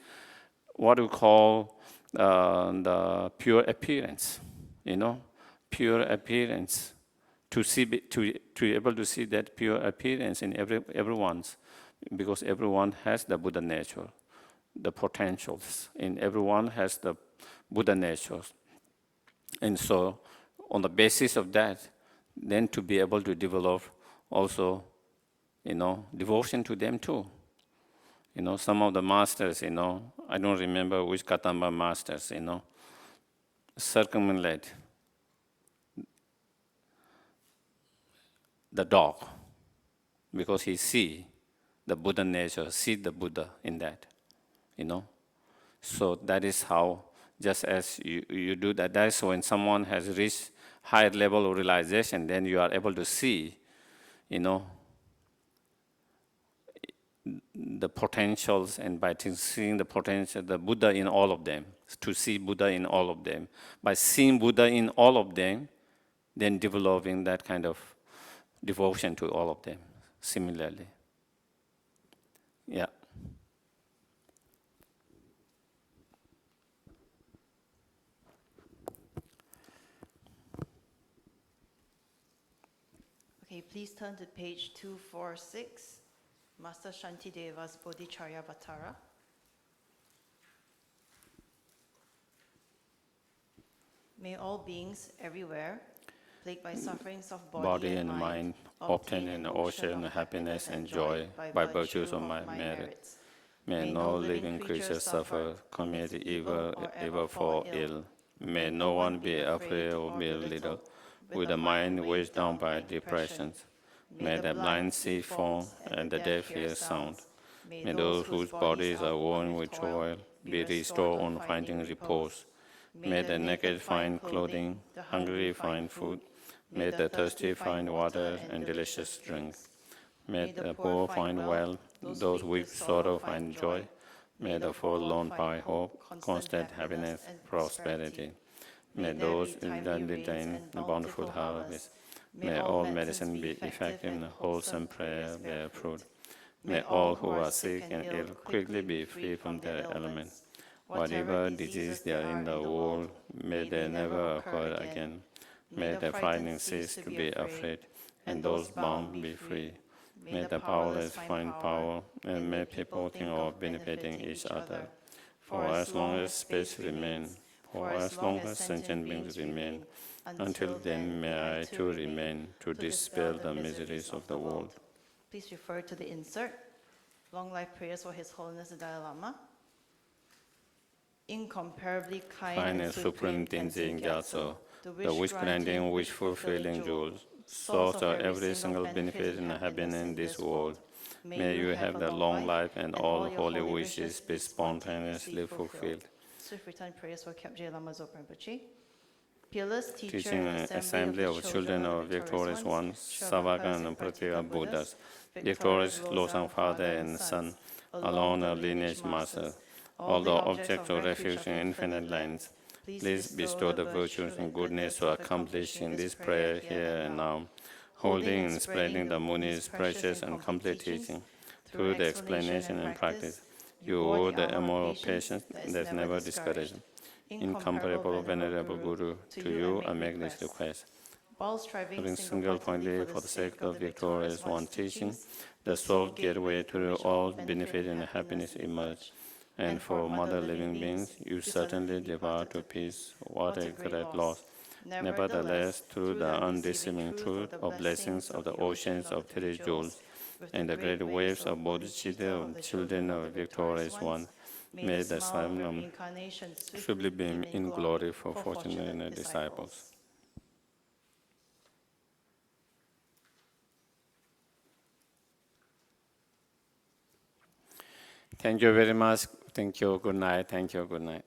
what we call the pure appearance, pure appearance, to be able to see that pure appearance in everyone's, because everyone has the Buddha nature, the potentials, and everyone has the Buddha nature. And so, on the basis of that, then to be able to develop also, devotion to them too. Some of the masters, I don't remember which Katamba masters, circumambulate the dog because he see the Buddha nature, see the Buddha in that, So that is how, just as you do that, that's when someone has reached higher level of realization, then you are able to see, the potentials, and by seeing the potential, the Buddha in all of them, to see Buddha in all of them. By seeing Buddha in all of them, then developing that kind of devotion to all of them similarly. Yeah. Okay, please turn to page 246, Master Shantideva's Bodhicharya Vatara. May all beings everywhere, plagued by sufferings of body and mind, obtain an ocean of happiness and joy by virtues of my merit. May no living creature suffer, commit evil, ever fall ill. May no one be afraid or belittled, with a mind weighed down by depressions. May the blind see form and the deaf hear sound. May those whose bodies are worn with toil be restored on finding repose. May the naked find clothing, the hungry find food. May the thirsty find water and delicious drink. May the poor find wealth, those with sorrow find joy. May the forlorn find hope, constant happiness, prosperity. May those that attain a bountiful harvest. May all medicine be effective and wholesome prayer bear fruit. May all who are sick and ill quickly be free from their ailment. Whatever disease there are in the world, may they never occur again. May the frightened cease to be afraid, and those bound be free. May the powerless find power, and may people think of benefiting each other. For as long as space remains, for as long as sentient beings remain, until then may I too remain to dispel the miseries of the world. Please refer to the insert. Long life prayers for His Holiness the Dalai Lama. Incomparably kind and supreme Tenzin Gyatso, the wish-granting, wish-fulfilling jewels, source of every single benefit and happiness in this world. May you have the long life and all holy wishes be spontaneously fulfilled. Swift return prayers for Kyabje Lama Zopa Rinpoche. Peerless Teaching an assembly of children of victorious ones, Savaka and Pratyeka Buddhas, victorious Losang Father and Son, alone a lineage master, all the objects of refuge in infinite lands. Please bestow the virtues and goodness to accomplish in this prayer here and now, holding and spreading the Muni's precious and complete teaching. Through the explanation and practice, you owe the immoral patience that's never discouraged. Incomparable Venerable Guru, to you I make this request. Having single-pointedly for the sake of victorious one teaching, the sole gateway to all benefit and happiness emerge. And for mother living beings, you certainly devour to peace what a great loss. Nevertheless, through the undeceiving truth of blessings of the oceans of three jewels and the great waves of bodhicitta of children of victorious one, may the sun swiftly beam in glory for fortunate disciples. Thank you very much. Thank you. Good night. Thank you. Good night.